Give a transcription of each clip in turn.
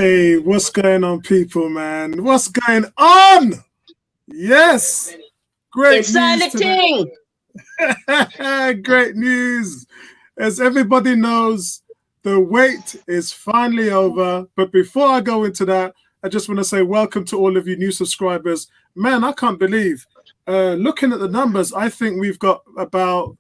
Hey, what's going on, people, man? What's going on? Yes, great It's the Ting. Great news. As everybody knows, the wait is finally over. But before I go into that, I just want to say welcome to all of you new subscribers. Man, I can't believe, looking at the numbers, I think we've got about,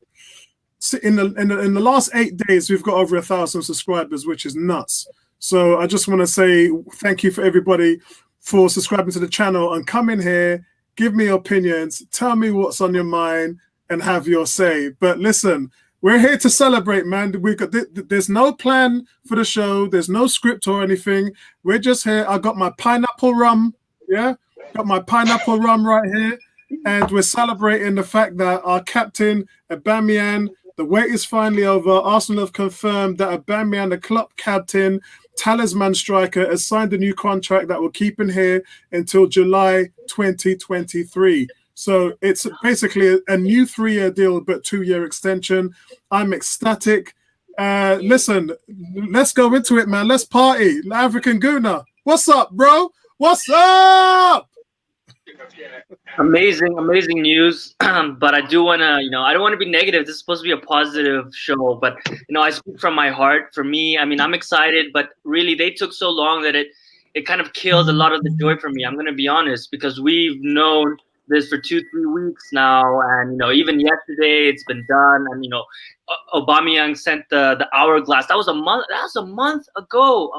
in the last 8 days, we've got over 1,000 subscribers, which is nuts. So I just want to say thank you for everybody for subscribing to the channel and come in here, give me your opinions, tell me what's on your mind, and have your say. But listen, we're here to celebrate, man. There's no plan for the show. There's no script or anything. We're just here. I got my pineapple rum. Yeah, got my pineapple rum right here, and we're celebrating the fact that our captain Aubameyang, the wait is finally over. Arsenal have confirmed that Aubameyang, the club captain, talisman striker, has signed a new contract that will keep him here until July 2023. So it's basically a new 3-year deal, but 2-year extension. I'm ecstatic. Listen, let's go into it, man. Let's party. African Guna. What's up, bro? What's up? Amazing news. But I do want to, I don't want to be negative. This is supposed to be a positive show, but, I speak from my heart. For me, I mean, I'm excited, but really they took so long that it kind of killed a lot of the joy for me. I'm going to be honest, because we've known this for 2-3 weeks now. And, even yesterday it's been done. And, Aubameyang sent the hourglass. That was a month ago,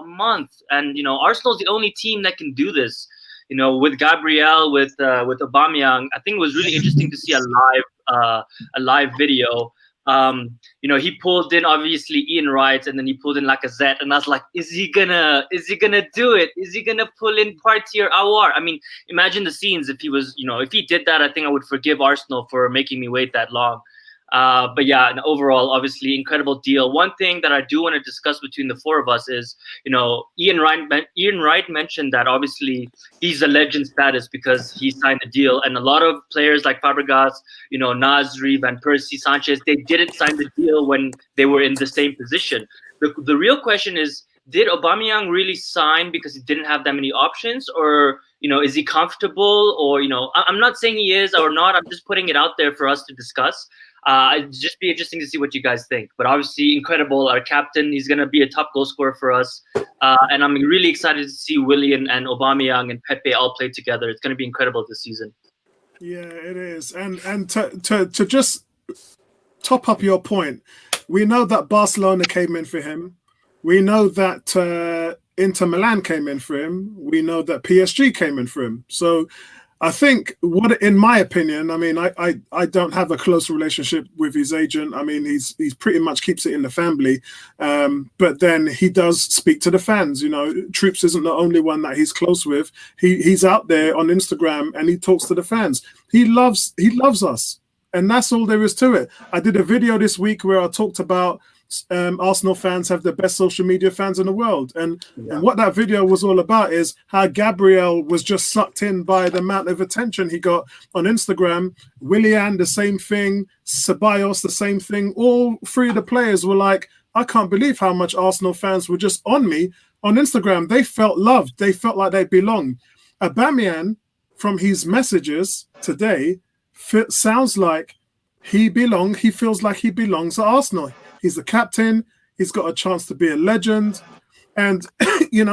And, Arsenal's the only team that can do this. With Gabriel, with Aubameyang, I think it was really interesting to see a live video. He pulled in obviously Ian Wright, and then he pulled in Lacazette, and I was like, is he gonna do it? Is he gonna pull in Partey or Aouar? I mean, imagine the scenes if he was, if he did that. I think I would forgive Arsenal for making me wait that long. But yeah, and overall, obviously, incredible deal. One thing that I do want to discuss between the four of us is, Ian Wright mentioned that obviously he's a legend status because he signed the deal, and a lot of players like Fabregas, Nasri, Van Persie, Sanchez, they didn't sign the deal when they were in the same position. The real question is, did Aubameyang really sign because he didn't have that many options, or is he comfortable, or I'm not saying he is or not. I'm just putting it out there for us to discuss. It'd just be interesting to see what you guys think. But obviously, incredible. Our captain, he's going to be a top goal scorer for us. And I'm really excited to see Willian and Aubameyang and Pepe all play together. It's going to be incredible this season. Yeah, it is. And to just top up your point, we know that Barcelona came in for him. We know that Inter Milan came in for him. We know that PSG came in for him. So I think, in my opinion, I mean, I don't have a close relationship with his agent. I mean, he's pretty much keeps it in the family. But then he does speak to the fans. Troops isn't the only one that he's close with. He's out there on Instagram and he talks to the fans. He loves us. And that's all there is to it. I did a video this week where I talked about Arsenal fans have the best social media fans in the world. And what that video was all about is how Gabriel was just sucked in by the amount of attention he got on Instagram. Willian, the same thing. Ceballos, the same thing. All three of the players were like, I can't believe how much Arsenal fans were just on me on Instagram. They felt loved. They felt like they belonged. Aubameyang, from his messages today, sounds like he feels like he belongs at Arsenal. He's the captain. He's got a chance to be a legend. And,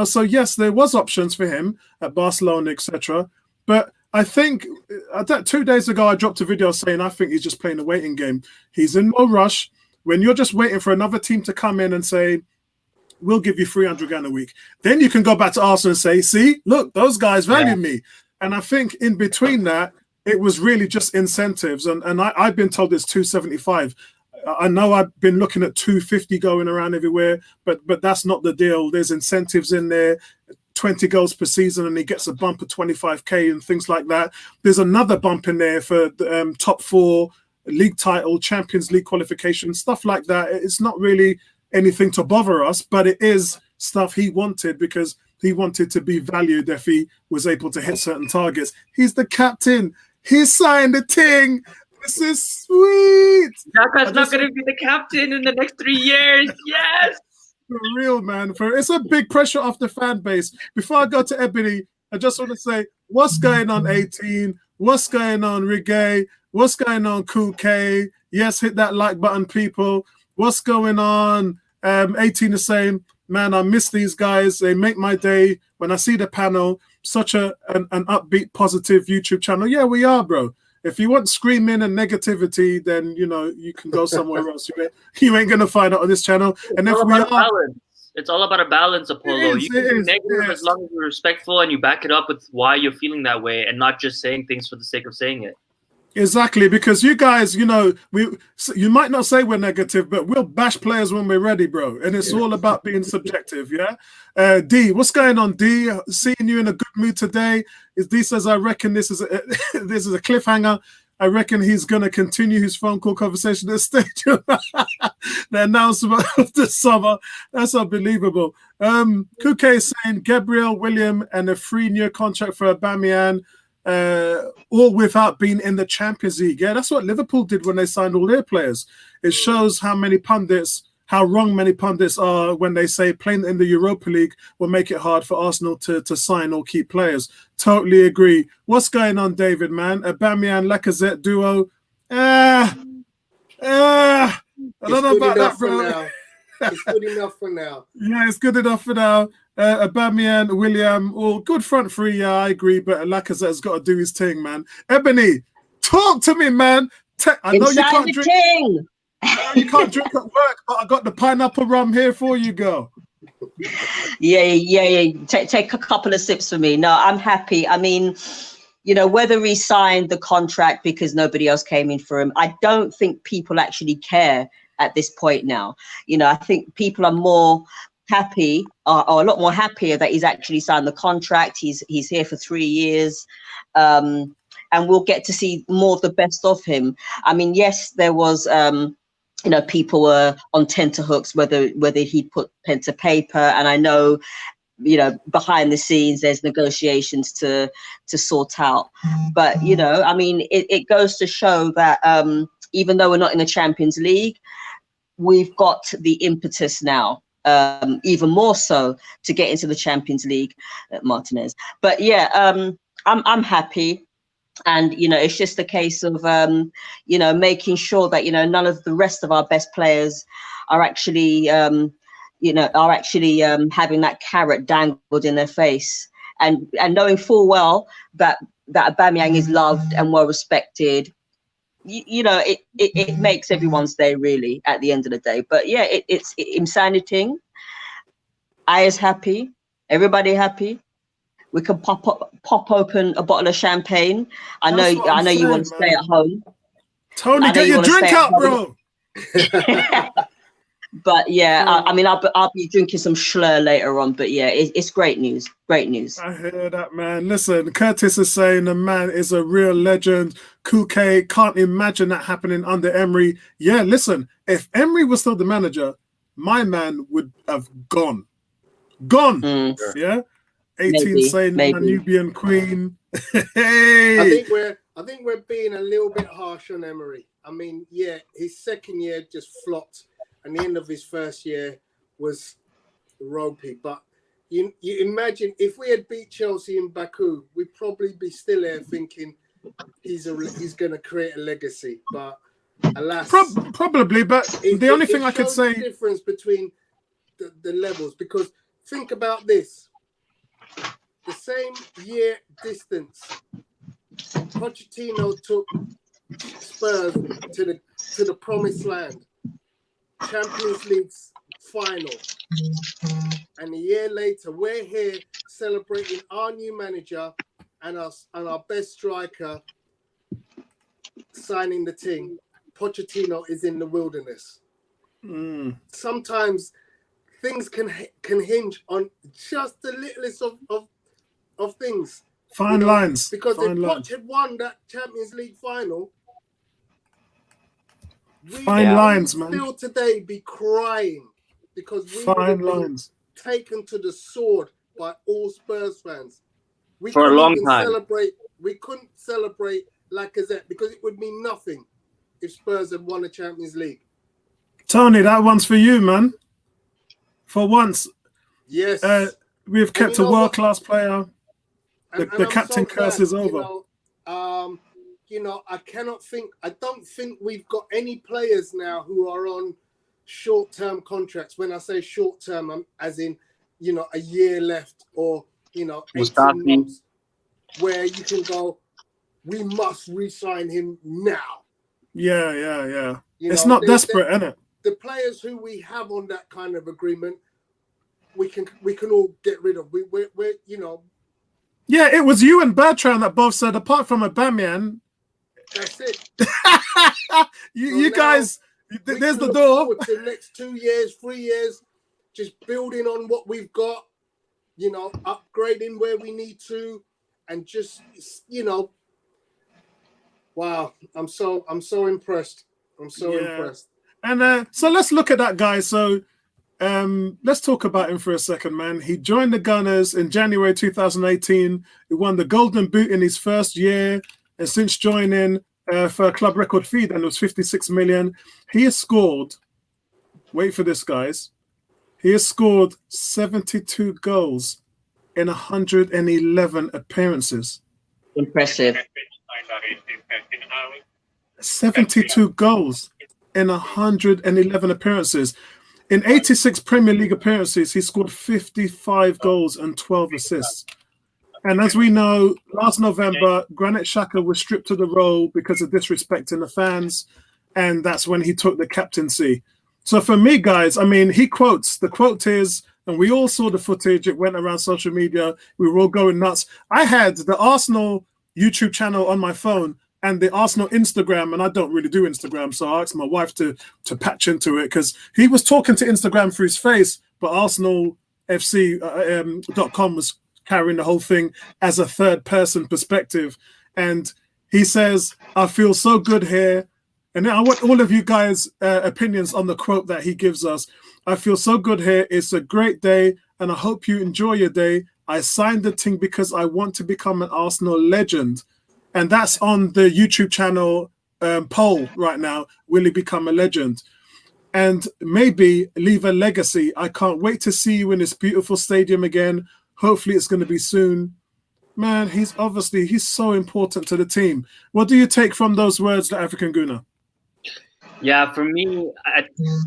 so yes, there was options for him at Barcelona, etc. But I think 2 days ago, I dropped a video saying I think he's just playing a waiting game. He's in no rush. When you're just waiting for another team to come in and say, we'll give you 300 grand a week, then you can go back to Arsenal and say, see, look, those guys value me. And I think in between that, it was really just incentives. And I've been told it's 275. I know I've been looking at 250 going around everywhere, but that's not the deal. There's incentives in there, 20 goals per season, and he gets a bump of 25k and things like that. There's another bump in there for the, top 4 league title, Champions League qualification, stuff like that. It's not really anything to bother us, but it is stuff he wanted because he wanted to be valued if he was able to hit certain targets. He's the captain. He signed the Ting. This is sweet. Xhaka's not going to be the captain in the next 3 years. Yes. For real, man. It's a big pressure off the fan base. Before I go to Ebony, I just want to say, what's going on, 18? What's going on, Reggae? What's going on, Cool K? Yes, hit that like button, people. What's going on? 18 is saying, man, I miss these guys. They make my day when I see the panel. Such an upbeat, positive YouTube channel. Yeah, we are, bro. If you want screaming and negativity, then you can go somewhere else. You ain't gonna find it on this channel. And if we are, balance. It's all about a balance, Apollo. You can be negative as long as you're respectful and you back it up with why you're feeling that way, and not just saying things for the sake of saying it. Exactly, because you guys, you might not say we're negative, but we'll bash players when we're ready, bro. And it's all about being subjective, yeah. D, what's going on, D? Seeing you in a good mood today. D says, I reckon this is a cliffhanger. I reckon he's gonna continue his phone call conversation at the stadium. The announcement of the summer. That's unbelievable. Kuke is saying Gabriel, William, and a 3-year contract for Aubameyang. All without being in the Champions League. Yeah, that's what Liverpool did when they signed all their players. It shows how wrong many pundits are when they say playing in the Europa League will make it hard for Arsenal to sign or keep players. Totally agree. What's going on, David, man? Aubameyang, Lacazette duo. I don't know about that, bro. It's good enough for now. Yeah, it's good enough for now. Aubameyang, William, all good front three. Yeah, I agree. But Lacazette's got to do his thing, man. Ebony, talk to me, man. I know you can't drink. Ting. I know you can't drink at work, but I got the pineapple rum here for you, girl. Yeah. Take a couple of sips for me. No, I'm happy. I mean, whether he signed the contract because nobody else came in for him, I don't think people actually care at this point now. I think people are more happy, or a lot more happier that he's actually signed the contract. He's here for 3 years, and we'll get to see more of the best of him. I mean, yes, there was, people were on tenterhooks whether he put pen to paper, and I know, behind the scenes there's negotiations to sort out. But I mean, it goes to show that even though we're not in the Champions League, we've got the impetus now, even more so, to get into the Champions League, Martinez. But yeah, I'm happy. And, it's just a case of, making sure that, none of the rest of our best players are actually, having that carrot dangled in their face, and knowing full well that Aubameyang is loved and well respected. It makes everyone's day, really, at the end of the day. But yeah, it's insanity. I is happy, everybody happy. We can pop open a bottle of champagne. I know you want to stay at home. Tony, get your drink out, bro. But yeah, I mean, I'll be drinking some Schlur later on. But yeah, it's great news. Great news. I hear that, man. Listen, Curtis is saying the man is a real legend. Kuke, can't imagine that happening under Emery. Yeah, listen, if Emery was still the manager, my man would have gone. Yeah. 18 saying Nubian Queen. Hey. I think we're being a little bit harsh on Emery. I mean, yeah, his second year just flopped, and the end of his first year was ropey. But you imagine if we had beat Chelsea in Baku, we'd probably be still there thinking he's going to create a legacy. But alas, probably. But the only thing I could say, the difference between the levels, because think about this. The same year distance, Pochettino took Spurs to the promised land, Champions League final, and a year later we're here celebrating our new manager and our best striker signing the Ting. Pochettino is in the wilderness. Sometimes things can hinge on just the littlest of things. Fine lines. Because if Poch had won that Champions League final, we would still today be crying, because we would have been taken to the sword by all Spurs fans. For a long time. We couldn't celebrate Lacazette because it would mean nothing if Spurs had won the Champions League. Tony, that one's for you, man. For once, Yes. we've kept a world-class player. The captain curse is over. I don't think we've got any players now who are on short-term contracts. When I say short-term, I'm as in, a year left or, 18 months, where you can go, we must re-sign him now. Yeah. It's not desperate, isn't it? The players who we have on that kind of agreement, we can all get rid of. We're Yeah, it was you and Bertrand that both said, apart from Aubameyang, that's it. you guys, there's the door. For the next 2 years, 3 years, just building on what we've got, upgrading where we need to, and just, wow, I'm so impressed. I'm so impressed. And so let's look at that guy. So let's talk about him for a second, man. He joined the Gunners in January 2018. He won the Golden Boot in his first year. And since joining for a club record fee, and it was 56 million, he has scored, wait for this, guys, he has scored 72 goals in 111 appearances. Impressive. 72 goals in 111 appearances. In 86 Premier League appearances, he scored 55 goals and 12 assists. And as we know, last November, Granit Xhaka was stripped of the role because of disrespecting the fans, and that's when he took the captaincy. So for me, guys, I mean, the quote is, and we all saw the footage, it went around social media, we were all going nuts. I had the Arsenal YouTube channel on my phone and the Arsenal Instagram, and I don't really do Instagram, so I asked my wife to patch into it because he was talking to Instagram through his face, but ArsenalFC.com was carrying the whole thing as a third-person perspective. And he says, I feel so good here. And I want all of you guys' opinions on the quote that he gives us. I feel so good here. It's a great day, and I hope you enjoy your day. I signed the Ting because I want to become an Arsenal legend. And that's on the YouTube channel poll right now. Will he become a legend? And maybe leave a legacy. I can't wait to see you in this beautiful stadium again. Hopefully it's going to be soon. Man, he's so important to the team. What do you take from those words, the African Guna? Yeah, for me,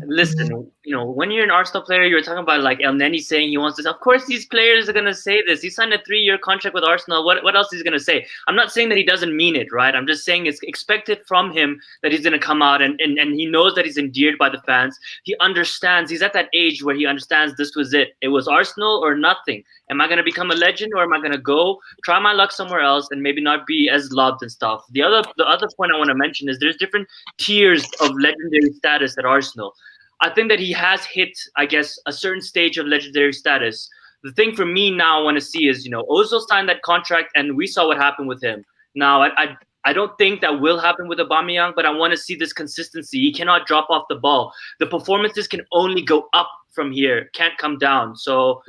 listen, when you're an Arsenal player, you're talking about like El Neni saying he wants this. Of course, these players are going to say this. He signed a 3-year contract with Arsenal. What else is he going to say? I'm not saying that he doesn't mean it, right? I'm just saying it's expected from him that he's going to come out and he knows that he's endeared by the fans. He understands. He's at that age where he understands this was it. It was Arsenal or nothing. Am I going to become a legend or am I going to go try my luck somewhere else and maybe not be as loved and stuff? The other point I want to mention is there's different tiers of legendary status at Arsenal. I think that he has hit, I guess, a certain stage of legendary status. The thing for me now I want to see is, Ozil signed that contract and we saw what happened with him. Now, I don't think that will happen with Aubameyang, but I want to see this consistency. He cannot drop off the ball. The performances can only go up from here, can't come down. So,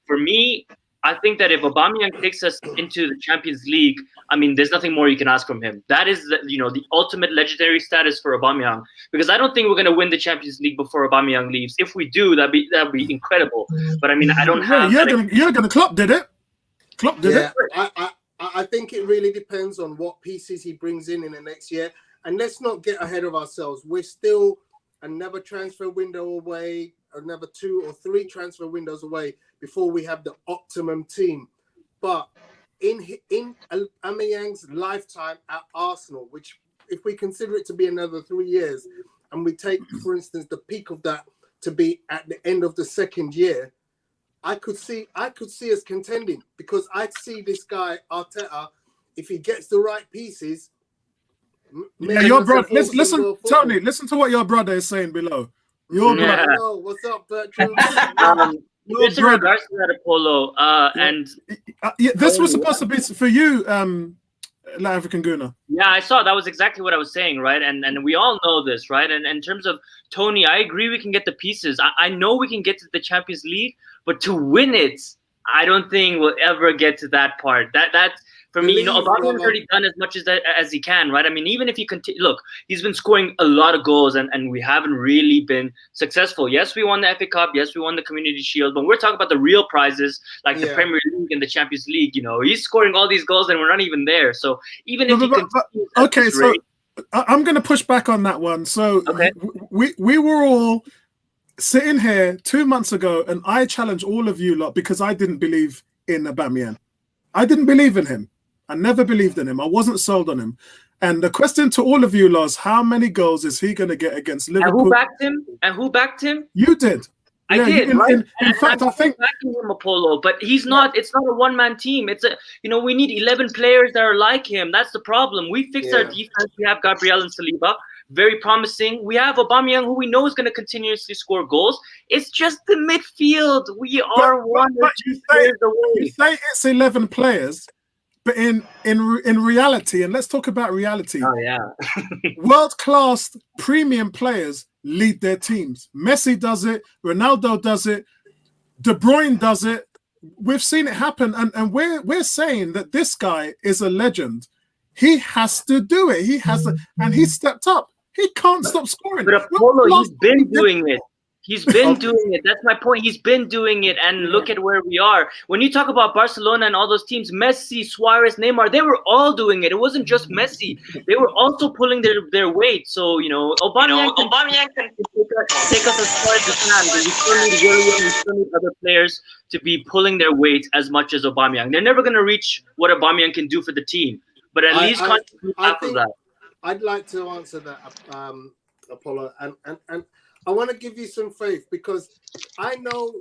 for me, I think that if Aubameyang takes us into the Champions League, I mean, there's nothing more you can ask from him. That is, the ultimate legendary status for Aubameyang. Because I don't think we're going to win the Champions League before Aubameyang leaves. If we do, that'd be incredible. But I mean, I don't have. You're going to Klopp did it. Klopp did it. I think it really depends on what pieces he brings in the next year. And let's not get ahead of ourselves. We're still another transfer window away, another 2 or 3 transfer windows away before we have the optimum team. But in Aubameyang's lifetime at Arsenal, which if we consider it to be another 3 years, and we take, for instance, the peak of that to be at the end of the 2nd year, I could see us contending, because I see this guy Arteta, if he gets the right pieces. Yeah, your brother. Listen, Tony. Listen to what your brother is saying below. Your brother. Oh, what's up, Bertrand? It's in regards to that, Apollo, and this was supposed to be for you, La African Guna. Yeah, I saw that was exactly what I was saying, right? And we all know this, right? And in terms of Tony, I agree we can get the pieces. I know we can get to the Champions League, but to win it, I don't think we'll ever get to that part. That For me, Believe, Aubameyang's brother. already done as much as he can, right? I mean, even if he continue, look, he's been scoring a lot of goals, and we haven't really been successful. Yes, we won the FA Cup. Yes, we won the Community Shield, but we're talking about the real prizes like the Premier League and the Champions League. He's scoring all these goals, and we're not even there. So even if he continues at this rate, I'm going to push back on that one. So okay. we were all sitting here 2 months ago, and I challenged all of you lot because I didn't believe in Aubameyang. I didn't believe in him. I never believed in him. I wasn't sold on him. And the question to all of you lot is, how many goals is he going to get against Liverpool? And who backed him? You did. I did. Right? In fact, I think backing him, Apollo, but he's not. It's not a one-man team. It's we need 11 players that are like him. That's the problem. We fixed our defense. We have Gabriel and Saliba, very promising. We have Aubameyang, who we know is going to continuously score goals. It's just the midfield. We are one or two players away. You say it's 11 players, but in reality, and let's talk about reality. Oh yeah, world-class premium players lead their teams. Messi does it. Ronaldo does it. De Bruyne does it. We've seen it happen, and we're saying that this guy is a legend. He has to do it. He has to, and he stepped up. He can't stop scoring. But Apollo, he's been doing it. He's been doing it. That's my point. He's been doing it, and look at where we are. When you talk about Barcelona and all those teams, Messi, Suarez, Neymar, they were all doing it. It wasn't just Messi. They were also pulling their weight. So, Aubameyang can take us as far as he can, but we still need Willian, we still need other players to be pulling their weight as much as Aubameyang. They're never going to reach what Aubameyang can do for the team, but at least contribute half of that. I'd like to answer that, Apollo, and I want to give you some faith, because I know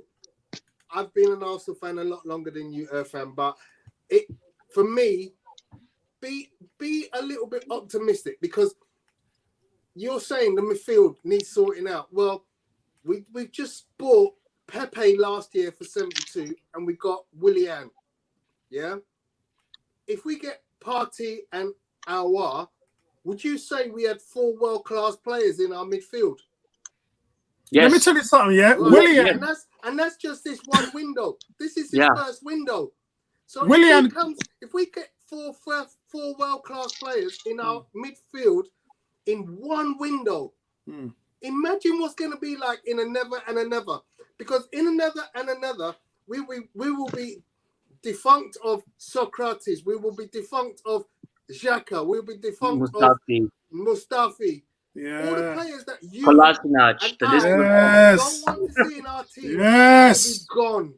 I've been an Arsenal fan a lot longer than you, Irfan, but for me, be a little bit optimistic, because you're saying the midfield needs sorting out. Well, we've just bought Pepe last year for 72, and we got Willian. Yeah? If we get Partey and Aouar, would you say we had 4 world-class players in our midfield? Yes. Let me tell you something, Well, Willian. And that's just this one window. This is his first window. So Willian, if we get four world-class players in our midfield in one window, imagine what's going to be like in another and another. Because in another and another, we will be defunct of Socrates. We will be defunct of Xhaka. We'll be defunct of Mustafi. Yeah. All the players that you don't want to see in our team will be gone.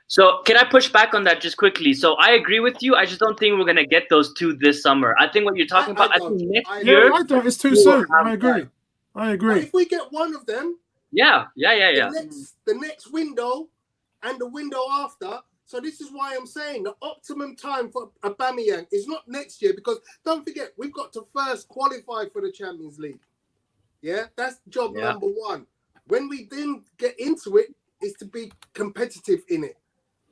So can I push back on that just quickly? So I agree with you. I just don't think we're going to get those 2 this summer. I think what you're talking about, I think next year. I don't. It's too soon. I agree. But if we get one of them, the next window and the window after. So this is why I'm saying the optimum time for Aubameyang is not next year, because don't forget, we've got to first qualify for the Champions League. Yeah, that's job number 1. When we then get into it, is to be competitive in it,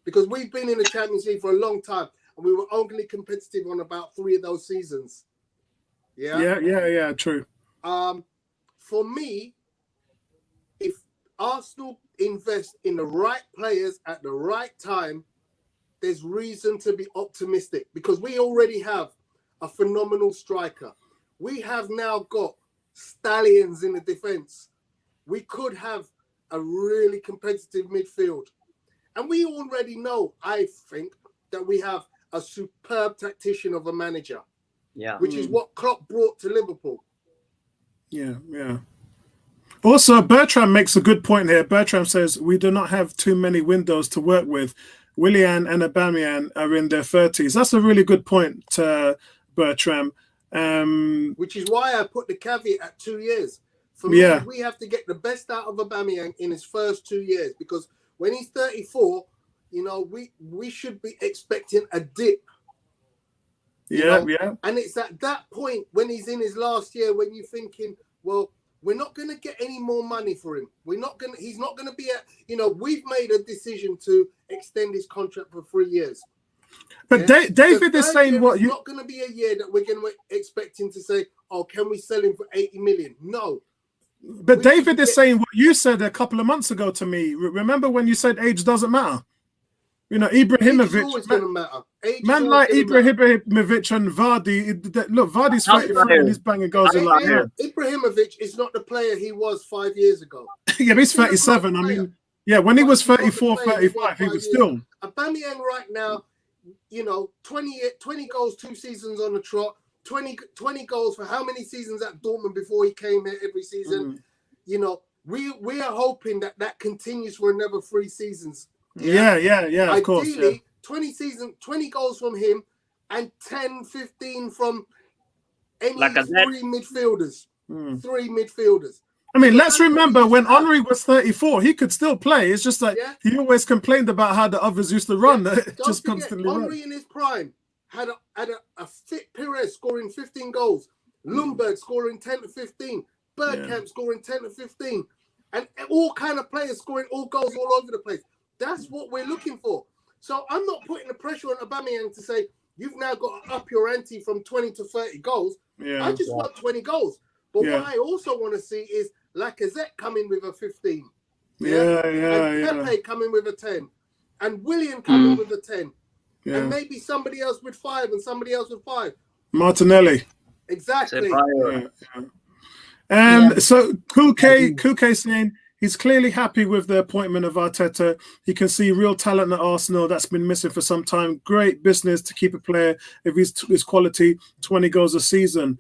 because we've been in the Champions League for a long time, and we were only competitive on about 3 of those seasons. Yeah, true. For me, if Arsenal invest in the right players at the right time, there's reason to be optimistic, because we already have a phenomenal striker. We have now got stallions in the defense. We could have a really competitive midfield. And we already know, I think, that we have a superb tactician of a manager. Yeah. Which is what Klopp brought to Liverpool. Yeah. Also, Bertram makes a good point here. Bertram says, we do not have too many windows to work with. Willian and Aubameyang are in their 30s. That's a really good point, Bertram. Which is why I put the caveat at 2 years. For me, we have to get the best out of Aubameyang in his first 2 years, because when he's 34, we should be expecting a dip. Yeah. And it's at that point when he's in his last year when you're thinking, well, we're not going to get any more money for him. He's not going to be we've made a decision to extend his contract for 3 years. But David is saying what you. It's not going to be a year that we're going to expect him to say, oh, can we sell him for 80 million? No. But David is saying what you said a couple of months ago to me. Remember when you said age doesn't matter? You know, Age is Ibrahimovic, always going to matter. Age is man always like gonna matter. Ibrahimovic and Vardy. Look, Vardy's 33 and he's banging goals in like that. Ibrahimovic is not the player he was 5 years ago. Yeah, but he's 37. I mean, yeah, when he was 34, 35, he was still. Aubameyang right now, you know, 20 goals, 2 seasons on the trot, 20 goals for how many seasons at Dortmund before he came here every season. You know, we are hoping that continues for another 3 seasons. Yeah, of course. Ideally, 20 goals from him and 10, 15 from any 3 midfielders. 3 midfielders. I mean, let's remember when Henry was 34, he could still play. It's just like he always complained about how the others used to run. Just constantly Henry in his prime had a fit Perez scoring 15 goals, Ljungberg scoring 10 to 15, Bergkamp scoring 10 to 15, and all kind of players scoring all goals all over the place. That's what we're looking for. So I'm not putting the pressure on Aubameyang to say, you've now got to up your ante from 20 to 30 goals. I just want 20 goals. But what I also want to see is Lacazette coming with a 15. And Pepe coming with a 10. And William coming with a 10. And maybe somebody else with 5 and somebody else with 5. Martinelli. Exactly. And so Kuke saying he's clearly happy with the appointment of Arteta. He can see real talent at Arsenal that's been missing for some time. Great business to keep a player of his quality, 20 goals a season.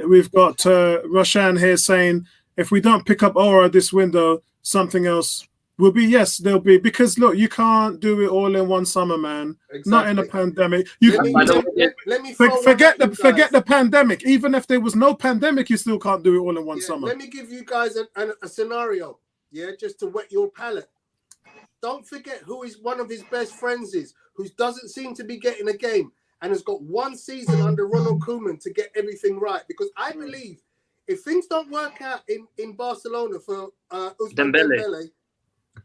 We've got Roshan here saying, if we don't pick up Aura this window, something else will be. Yes, there'll be. Because, look, you can't do it all in one summer, man. Exactly. Not in a pandemic. Let me forget the pandemic. Even if there was no pandemic, you still can't do it all in one summer. Let me give you guys a scenario, just to whet your palate. Don't forget who one of his best friends is, who doesn't seem to be getting a game, and has got 1 season under Ronald Koeman to get everything right. Because I believe if things don't work out in Barcelona for Ousmane Dembele,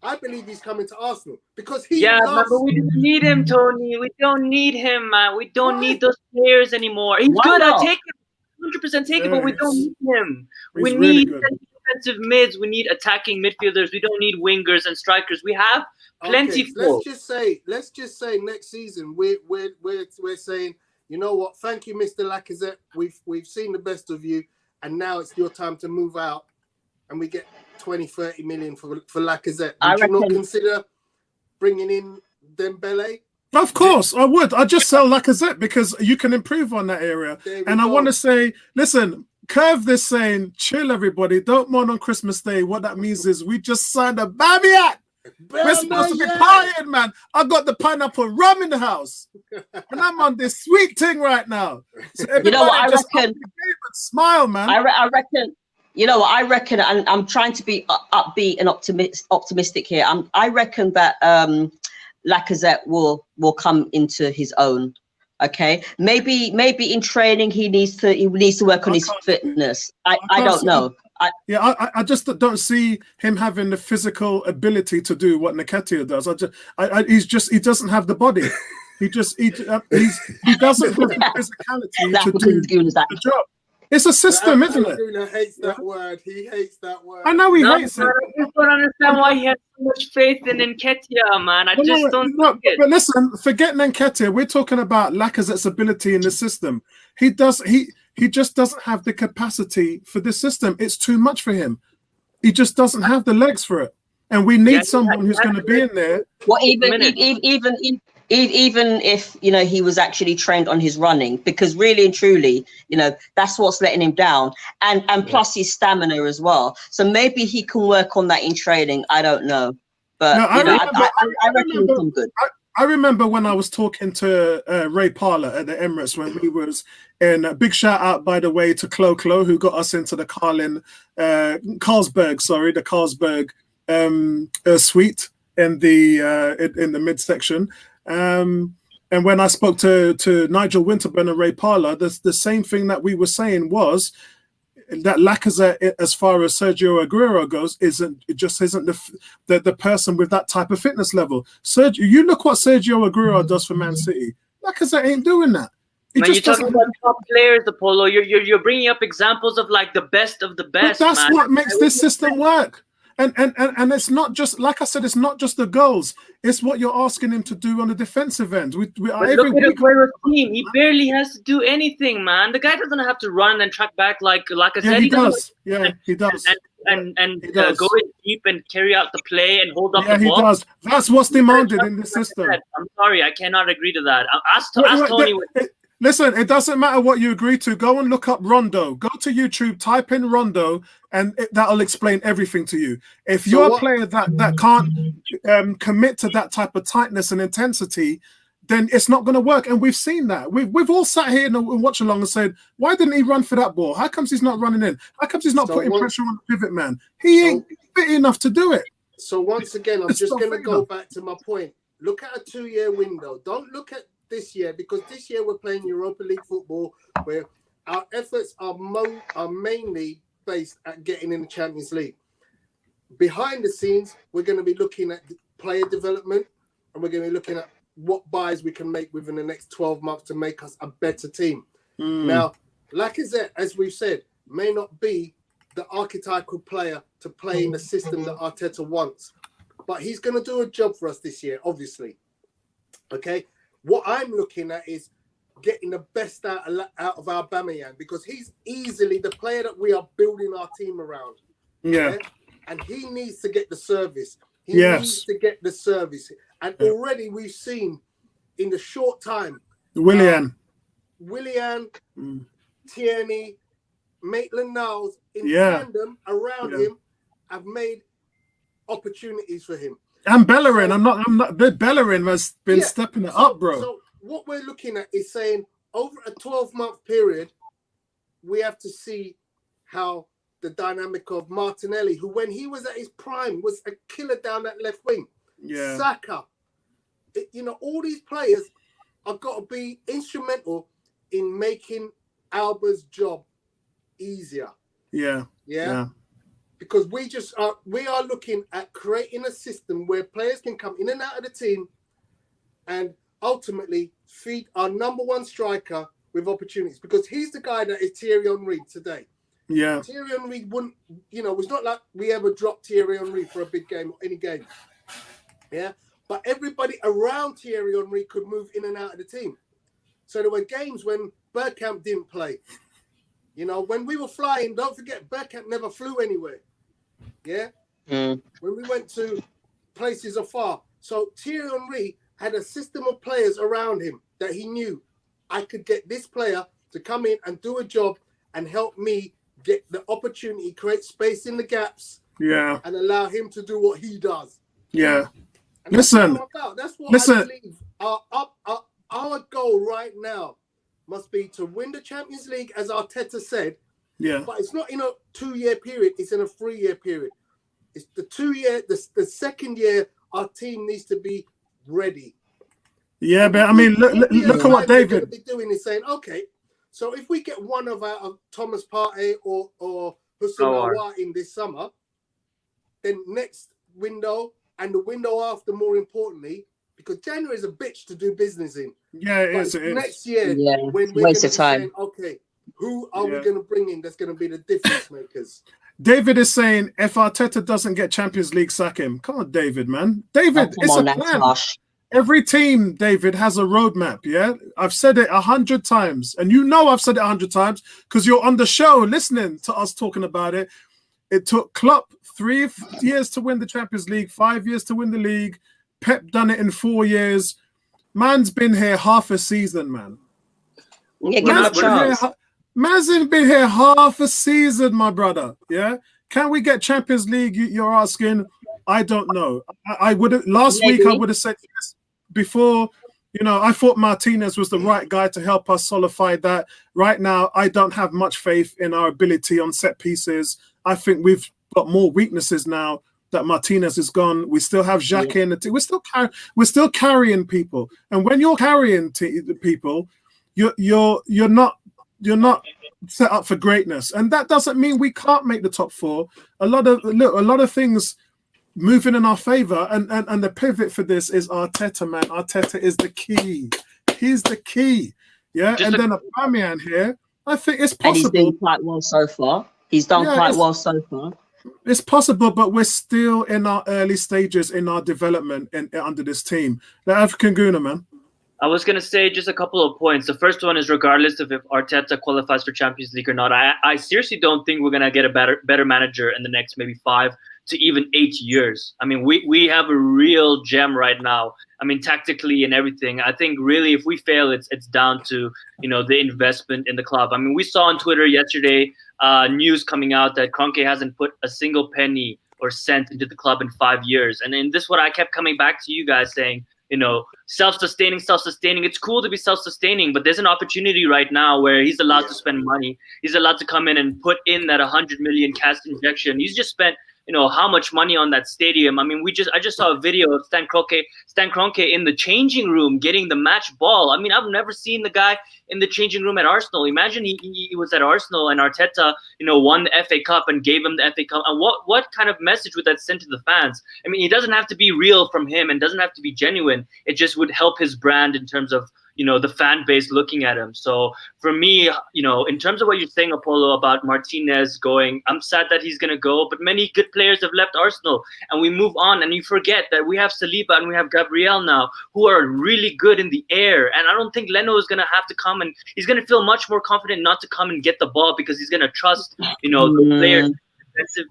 I believe he's coming to Arsenal because he. But we don't need him, Tony. We don't need him, man. We don't need those players anymore. He's good. I take him, 100% take it, but we don't need him. We need defensive mids. We need attacking midfielders. We don't need wingers and strikers. We have plenty. Let's just say next season we're saying, you know what? Thank you, Mr. Lacazette. We've seen the best of you, and now it's your time to move out, and we get 20-30 million for Lacazette. Would you not consider bringing in Dembele? Of course, I would. I'd just sell Lacazette because you can improve on that area. And I want to say, listen, Curve this saying, chill everybody, don't mourn on Christmas Day. What that means is we just signed a Aubameyang. We're supposed to be partying, man. I got the pineapple rum in the house. And I'm on this sweet thing right now. So everybody, you know what, I reckon, smile, man. I reckon. You know what I reckon, and I'm trying to be upbeat and optimistic here. I reckon that Lacazette will come into his own. Okay, maybe in training he needs to work on his fitness. I don't know. I just don't see him having the physical ability to do what Nketiah does. He doesn't have the body. He doesn't have the physicality to do the job. It's a system, isn't it? He hates that word. He hates that word. I know he hates it. I just don't understand why he has so much faith in Nketiah, man. I just don't get it. But listen, forget Nketiah. We're talking about Lacazette's ability in the system. He just doesn't have the capacity for the system. It's too much for him. He just doesn't have the legs for it. And we need someone who's going to be in there. Well, even if he was actually trained on his running, because really and truly, that's what's letting him down, and plus his stamina as well. So maybe he can work on that in training. I don't know, but I reckon he'll come good. I remember when I was talking to Ray Parler at the Emirates when we was in. A big shout out, by the way, to Clo, who got us into the Carlsberg suite in the midsection. And when I spoke to Nigel Winterburn and Ray Parler, the same thing that we were saying was that Lacazette, as far as Sergio Aguero goes, isn't the person with that type of fitness level. You look what Sergio Aguero does for Man City. Lacazette ain't doing that. You're talking about top players, Apollo. You're bringing up examples of like the best of the best. But that's what makes this system work. And it's not just, like I said, it's not just the goals. It's what you're asking him to do on the defensive end. We are But every look at week. the team. He barely has to do anything, man. The guy doesn't have to run and track back like I Yeah, said. he doesn't does. Yeah, he does. And He does. go in deep and carry out the play and hold up Yeah, the he ball. does. That's what's demanded in the system. I'm sorry, I cannot agree to that. Ask Wait, Tony. Listen, it doesn't matter what you agree to. Go and look up Rondo. Go to YouTube, type in Rondo, and that'll explain everything to you. If you're a player that can't commit to that type of tightness and intensity, then it's not going to work. And we've seen that. We've all sat here and watched along and said, why didn't he run for that ball? How comes he's not running in? How comes he's not putting pressure on the pivot man? He ain't fit enough to do it. So once again, I'm just going to go back to my point. Look at a 2-year window. Don't look at this year, because this year we're playing Europa League football, where our efforts are mainly based at getting in the Champions League. Behind the scenes, we're going to be looking at player development, and we're going to be looking at what buys we can make within the next 12 months to make us a better team. Now, Lacazette, as we've said, may not be the archetypal player to play in the system that Arteta wants, but he's going to do a job for us this year, obviously. Okay? What I'm looking at is getting the best out of Aubameyang, because he's easily the player that we are building our team around. Yeah. And he needs to get the service. He needs to get the service. And already we've seen in the short time, Willian, Tierney, Maitland-Niles in tandem around him have made opportunities for him. And Bellerin, Bellerin has been stepping it up, bro. So what we're looking at is saying over a 12-month period, we have to see how the dynamic of Martinelli, who when he was at his prime was a killer down that left wing. Yeah. Saka, all these players have got to be instrumental in making Alba's job easier. Yeah. Because we are looking at creating a system where players can come in and out of the team and ultimately feed our number one striker with opportunities, because he's the guy that is Thierry Henry today. Yeah. Thierry Henry wouldn't, it's not like we ever dropped Thierry Henry for a big game or any game. Yeah. But everybody around Thierry Henry could move in and out of the team. So there were games when Bergkamp didn't play. When we were flying, don't forget, Bergkamp never flew anywhere. Yeah? When we went to places afar. So Thierry Henry had a system of players around him that he knew, I could get this player to come in and do a job and help me get the opportunity, create space in the gaps, and allow him to do what he does. Yeah. And that's what I believe. Our goal right now must be to win the Champions League, as Arteta said. Yeah. But it's not in a 2-year period, it's in a 3-year period. It's the 2-year, the second year, our team needs to be ready. Yeah, but I mean, look at what David be doing is saying, okay, so if we get one of Thomas Partey or Hussein Aouar in this summer, then next window and the window after, more importantly, because January is a bitch to do business in. Yeah, it is. Next year, when we're waste of time. Saying, okay, who are we going to bring in that's going to be the difference makers? David is saying, if Arteta doesn't get Champions League, sack him. Come on, David, man. David, it's a plan. Harsh. Every team, David, has a roadmap, yeah? I've said it 100 times, and I've said it 100 times because you're on the show listening to us talking about it. It took Klopp 3 years to win the Champions League, 5 years to win the league. Pep done it in 4 years. Man's been here half a season, man. Man's been here half a season, my brother, yeah? Can we get Champions League, you're asking? I don't know. I would have last week I would have said yes. Before, I thought Martinez was the right guy to help us solidify that. Right now, I don't have much faith in our ability on set pieces. I think we've got more weaknesses now that Martinez is gone. We still have Xhaka in the team. We're still carrying people. And when you're carrying people, you're not set up for greatness. And that doesn't mean we can't make the top 4. A lot of things moving in our favor, and the pivot for this is Arteta, man. Arteta is the key. He's the key. Yeah, and then Aubameyang here, I think it's possible. And he's doing quite well so far. It's possible, but we're still in our early stages in our development under this team. The African Guna, man. I was going to say just a couple of points. The first one is regardless of if Arteta qualifies for Champions League or not, I seriously don't think we're going to get a better manager in the next maybe 5 to even 8 years. I mean, we have a real gem right now. I mean, tactically and everything. I think really if we fail, it's down to, the investment in the club. I mean, we saw on Twitter yesterday news coming out that Kroenke hasn't put a single penny or cent into the club in 5 years. And then this is what I kept coming back to you guys saying, self-sustaining. It's cool to be self-sustaining, but there's an opportunity right now where he's allowed to spend money. He's allowed to come in and put in that 100 million cash injection. He's just spent, how much money on that stadium. I mean, I just saw a video of Stan Kroenke in the changing room getting the match ball. I mean, I've never seen the guy in the changing room at Arsenal. Imagine he was at Arsenal and Arteta, won the FA Cup and gave him the FA Cup. And what kind of message would that send to the fans? I mean, it doesn't have to be real from him and doesn't have to be genuine. It just would help his brand in terms of, the fan base looking at him. So for me, in terms of what you're saying, Apollo, about Martinez going, I'm sad that he's going to go, but many good players have left Arsenal and we move on, and you forget that we have Saliba and we have Gabriel now who are really good in the air. And I don't think Leno is going to have to come, and he's going to feel much more confident not to come and get the ball because he's going to trust, the players.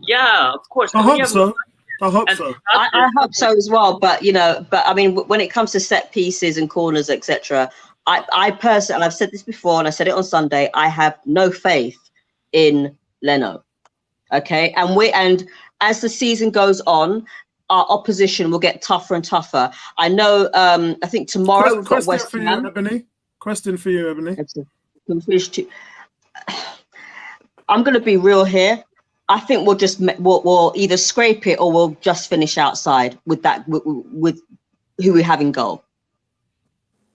Yeah, of course. I hope so. I hope so. I hope so as well. But I mean, when it comes to set pieces and corners, etc., I personally, and I've said this before, and I said it on Sunday, I have no faith in Leno. Okay, and as the season goes on, our opposition will get tougher and tougher. I know. I think tomorrow we've got West Ham. Question for you, Ebony. I'm going to be real here. I think we'll either scrape it or we'll just finish outside with who we have in goal.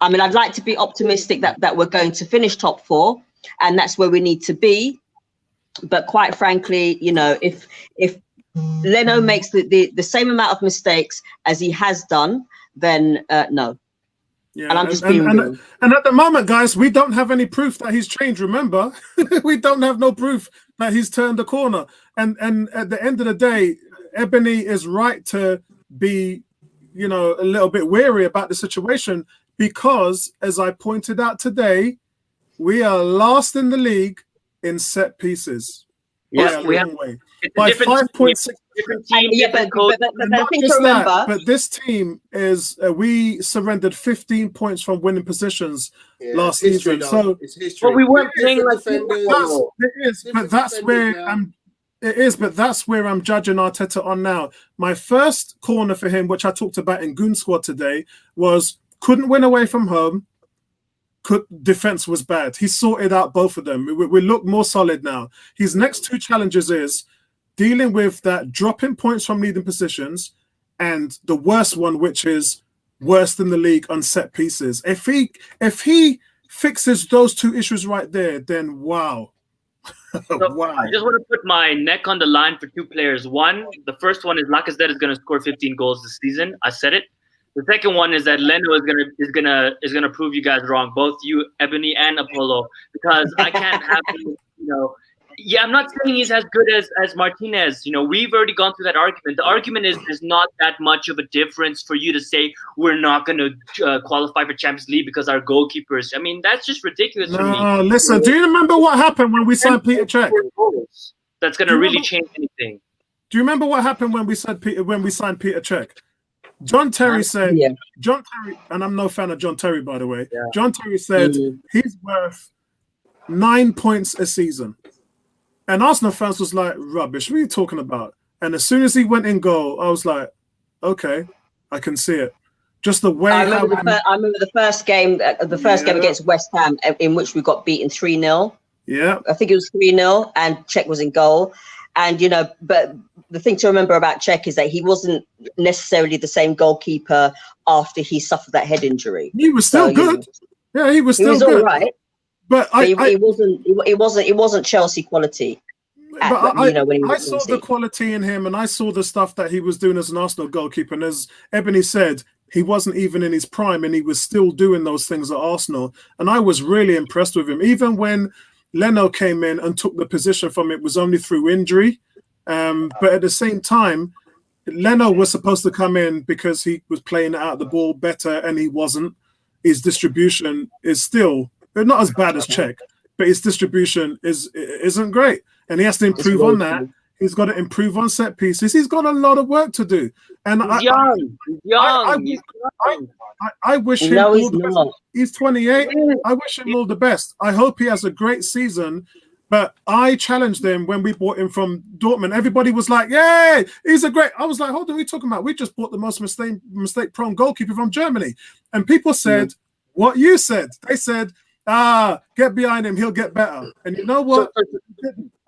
I mean, I'd like to be optimistic that we're going to finish top 4, and that's where we need to be. But quite frankly, if Leno makes the same amount of mistakes as he has done, then no. Yeah, and I'm just being real. And at the moment, guys, we don't have any proof that he's changed. Remember, we don't have no proof that he's turned the corner. And at the end of the day, Ebony is right to be, a little bit wary about the situation because, as I pointed out today, we are last in the league in set pieces. Yes, we have. By 5.6. Yeah, but thing to remember. But this team is we surrendered 15 points from winning positions last season. So it's history. But we weren't playing like it is, but that's where I'm judging Arteta on now. My first corner for him, which I talked about in Goon Squad today, was couldn't win away from home. Defense was bad. He sorted out both of them. We look more solid now. His next 2 challenges is dealing with that dropping points from leading positions, and the worst one, which is worse than the league on set pieces. If he fixes those 2 issues right there, then wow. Wow. I just want to put my neck on the line for 2 players. One, the first one is Lacazette is going to score 15 goals this season. I said it. The second one is that Leno is gonna prove you guys wrong, both you, Ebony, and Apollo, because I can't have him, Yeah, I'm not saying he's as good as Martinez. We've already gone through that argument. The argument is there's not that much of a difference for you to say we're not going to qualify for Champions League because our goalkeepers. I mean, that's just ridiculous for me. Listen, do you remember what happened when we signed Peter Cech? That's going to really change anything. Do you remember what happened when we signed Peter Cech? John Terry said, John Terry, and I'm no fan of John Terry, by the way. Yeah. John Terry said he's worth 9 points a season. And Arsenal fans was like, rubbish, what are you talking about? And as soon as he went in goal, I was like, okay, I can see it. Just the way I remember the first game against West Ham, in which we got beaten 3-0. Yeah. I think it was 3-0, and Cech was in goal. And, but the thing to remember about Cech is that he wasn't necessarily the same goalkeeper after he suffered that head injury. He was still good. Yeah, he was still good. All right. But it wasn't Chelsea quality. I saw the quality in him, and I saw the stuff that he was doing as an Arsenal goalkeeper. And as Ebony said, he wasn't even in his prime, and he was still doing those things at Arsenal. And I was really impressed with him. Even when Leno came in and took the position from him, it was only through injury. But at the same time, Leno was supposed to come in because he was playing out the ball better, and he wasn't. His distribution is still not as bad as Czech, but his distribution isn't great, and he has to improve on that. He's got to improve on set pieces. He's got a lot of work to do. And He's young. I wish him all the best. He's 28. I wish him all the best. I hope he has a great season. But I challenged him when we bought him from Dortmund. Everybody was like, "Yay, he's a great." I was like, "Hold on, what are you talking about? We just bought the most mistake-prone goalkeeper from Germany." And people said what you said. They said, get behind him, he'll get better. And you know what?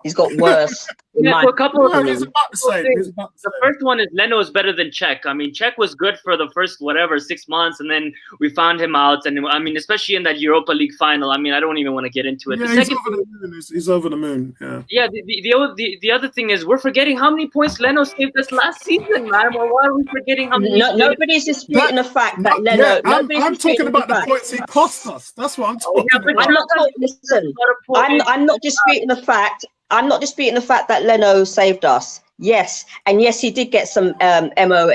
He's got worse. For a couple of he's about to say. The first one is Leno is better than Czech. I mean, Czech was good for the first 6 months, and then we found him out. And I mean, especially in that Europa League final. I mean, I don't even want to get into it. Yeah, he's over the moon. He's over the moon. Yeah. Yeah. The other thing is we're forgetting how many points Leno saved us last season, man. Well, why are we forgetting how many? Nobody's disputing the fact that Leno. Yeah, I'm talking about the points he cost us. That's what I'm talking about. I'm not talking. Listen, I'm not disputing the fact. I'm not disputing the fact that Leno saved us. Yes, and yes, he did get some man of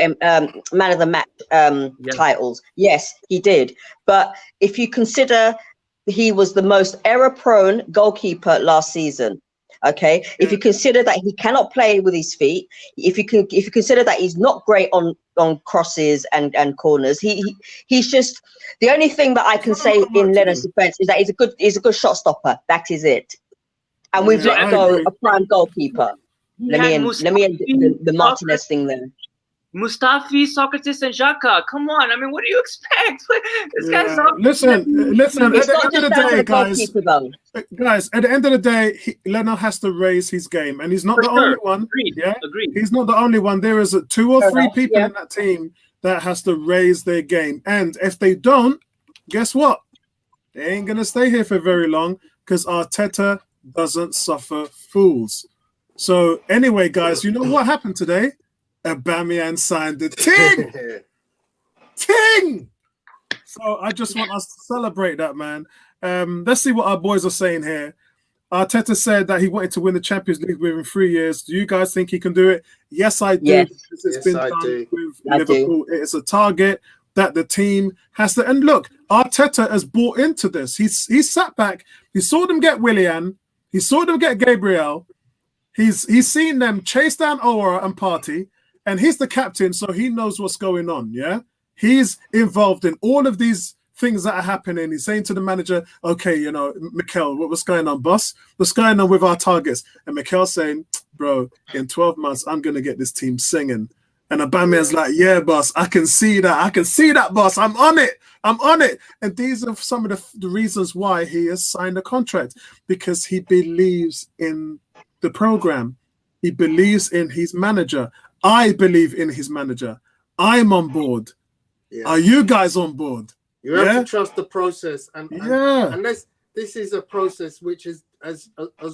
the match titles. Yes, he did. But if you consider he was the most error-prone goalkeeper last season, okay. If you consider that he cannot play with his feet, if you consider that he's not great on crosses and corners, he's just the only thing that I can say in Leno's defense is that he's a good shot stopper. That is it. And we've let go a prime goalkeeper. Let me end the Martinez thing there. Mustafi, Socrates, and Xhaka. Come on. I mean, what do you expect? This guy's not... Listen. It's at the not end of just the day, guys. At the end of the day, Leno has to raise his game, and he's not the only one. Agreed. Yeah, Agreed. He's not the only one. There is 2 or 3 people in that team that has to raise their game, and if they don't, guess what? They ain't gonna stay here for very long because Arteta doesn't suffer fools. So anyway, guys, you know what happened today? Aubameyang signed the Ting. Ting. So I just want us to celebrate that, man. Let's see what our boys are saying here. Arteta said that he wanted to win the Champions League within 3 years. Do you guys think he can do it? Yes, I do. Yes. It's been done with Liverpool. It's a target that the team has to. And look, Arteta has bought into this. He's sat back. He saw them get Willian. He saw them get Gabriel. He's seen them chase down Aura and Partey, and he's the captain, so he knows what's going on. Yeah, he's involved in all of these things that are happening. He's saying to the manager, "Okay, you know, Mikel, what's going on, boss? What's going on with our targets?" And Mikel's saying, "Bro, in 12 months, I'm gonna get this team singing." And Aubameyang's like, "Yeah, boss, I can see that. I can see that, boss. I'm on it. I'm on it." And these are some of the reasons why he has signed a contract, because he believes in the program. He believes in his manager. I believe in his manager. I'm on board. Yeah. Are you guys on board? You have to trust the process. And this is a process which has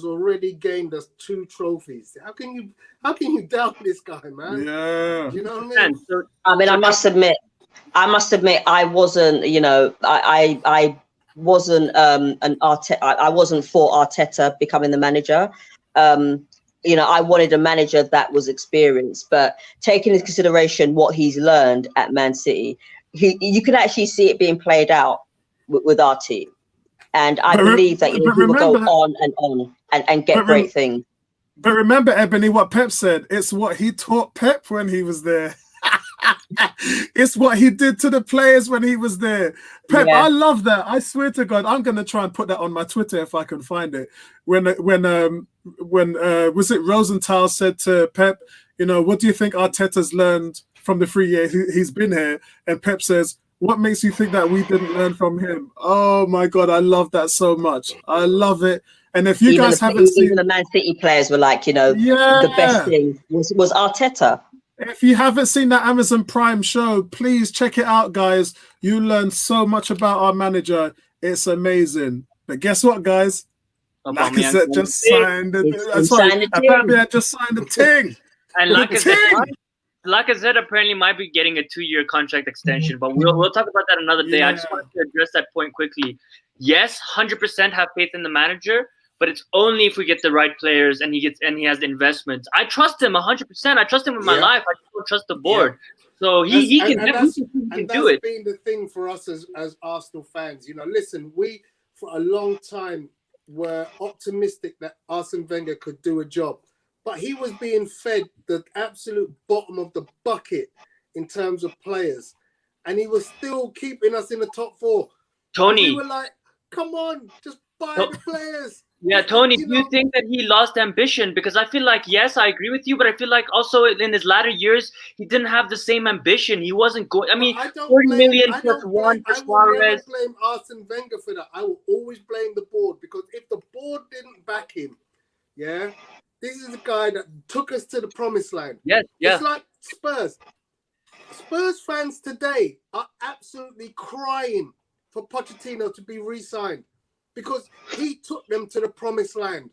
already gained us 2 trophies. How can you doubt this guy, man? Yeah. You know what I mean? I mean, I must admit, I wasn't, you know, I wasn't an Arteta. I wasn't for Arteta becoming the manager. You know, I wanted a manager that was experienced, but taking into consideration what he's learned at Man City, you can actually see it being played out with our team. And I believe that he will go on and get great things. But remember, Ebony, what Pep said, it's what he taught Pep when he was there. It's what he did to the players when he was there. Pep, I love that. I swear to God, I'm gonna try and put that on my Twitter if I can find it. When was it Rosenthal said to Pep, you know, what do you think Arteta's learned from the 3 years he's been here? And Pep says, what makes you think that we didn't learn from him? Oh my God, I love that so much. I love it. And if you guys haven't seen, even the Man City players were like, you know, the best thing was Arteta. If you haven't seen that Amazon Prime show, please check it out, guys. You learn so much about our manager. It's amazing. But guess what, guys? Lacazette just signed Aubameyang just signed the Ting. And Lacazette apparently might be getting a 2-year contract extension, but we'll talk about that another day. I just wanted to address that point quickly. Yes, 100% have faith in the manager, but it's only if we get the right players and he has the investments. I trust him 100%. I trust him with my life. I just don't trust the board. So he can do it. That's been the thing for us as Arsenal fans. You know, listen, we for a long time were optimistic that Arsene Wenger could do a job, but he was being fed the absolute bottom of the bucket in terms of players, and he was still keeping us in the top 4. Tony, and we were like, come on, just buy the players. Yeah, Tony, do you think that he lost ambition? Because I feel like, yes, I agree with you, but I feel like also in his latter years, he didn't have the same ambition. He wasn't going. I mean, 40 million plus one for Suarez. I will never blame Arsene Wenger for that. I will always blame the board, because if the board didn't back him, this is the guy that took us to the promised land. Yes, yeah. It's like Spurs. Spurs fans today are absolutely crying for Pochettino to be re-signed, because he took them to the promised land.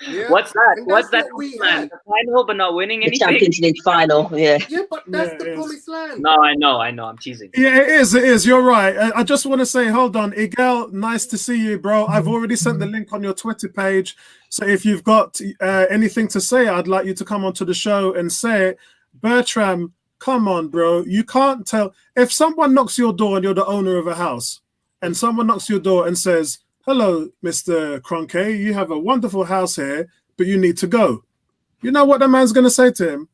Yeah? What's that? And What's that? We the final, but not winning anything. Champions League final, Yeah, but that's the promised land. No, I know. I'm teasing. Yeah, it is. You're right. I just want to say, hold on, Igel, nice to see you, bro. I've already sent the link on your Twitter page. So if you've got anything to say, I'd like you to come onto the show and say it. Bertram, come on, bro. You can't tell. If someone knocks your door and you're the owner of a house, and someone knocks your door and says, hello, Mr. Kroenke, you have a wonderful house here, but you need to go. You know what the man's going to say to him?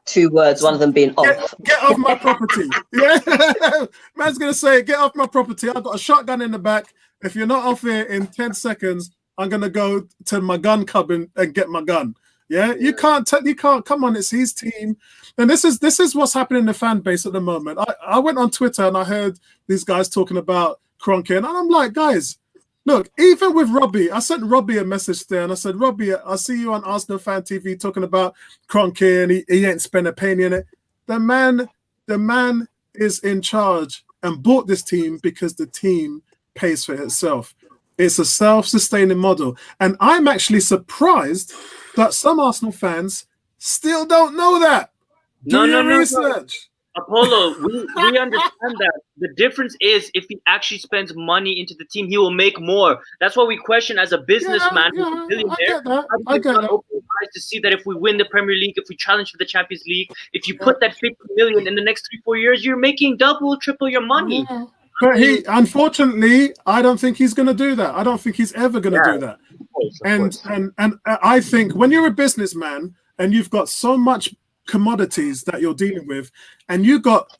2 words, one of them being off. Get off my property. Yeah, man's going to say, get off my property. I've got a shotgun in the back. If you're not off here in 10 seconds, I'm going to go to my gun cupboard and get my gun. Yeah, you can't. Come on, it's his team, and this is what's happening in the fan base at the moment. I went on Twitter and I heard these guys talking about Kroenke, and I'm like, guys, look, even with Robbie, I sent Robbie a message there, and I said, Robbie, I see you on Arsenal Fan TV talking about Kroenke, and he ain't spent a penny in it. The man is in charge and bought this team because the team pays for itself. It's a self-sustaining model, and I'm actually surprised that some Arsenal fans still don't know that. Do your research. Apollo, we understand that. The difference is if he actually spends money into the team, he will make more. That's what we question as a businessman. I get that. To see that if we win the Premier League, if we challenge for the Champions League, if you put that 50 million in the next 3-4 years, you're making double, triple your money. Yeah. But unfortunately, I don't think he's going to do that. I don't think he's ever going to do that. And I think when you're a businessman and you've got so much commodities that you're dealing with, and you got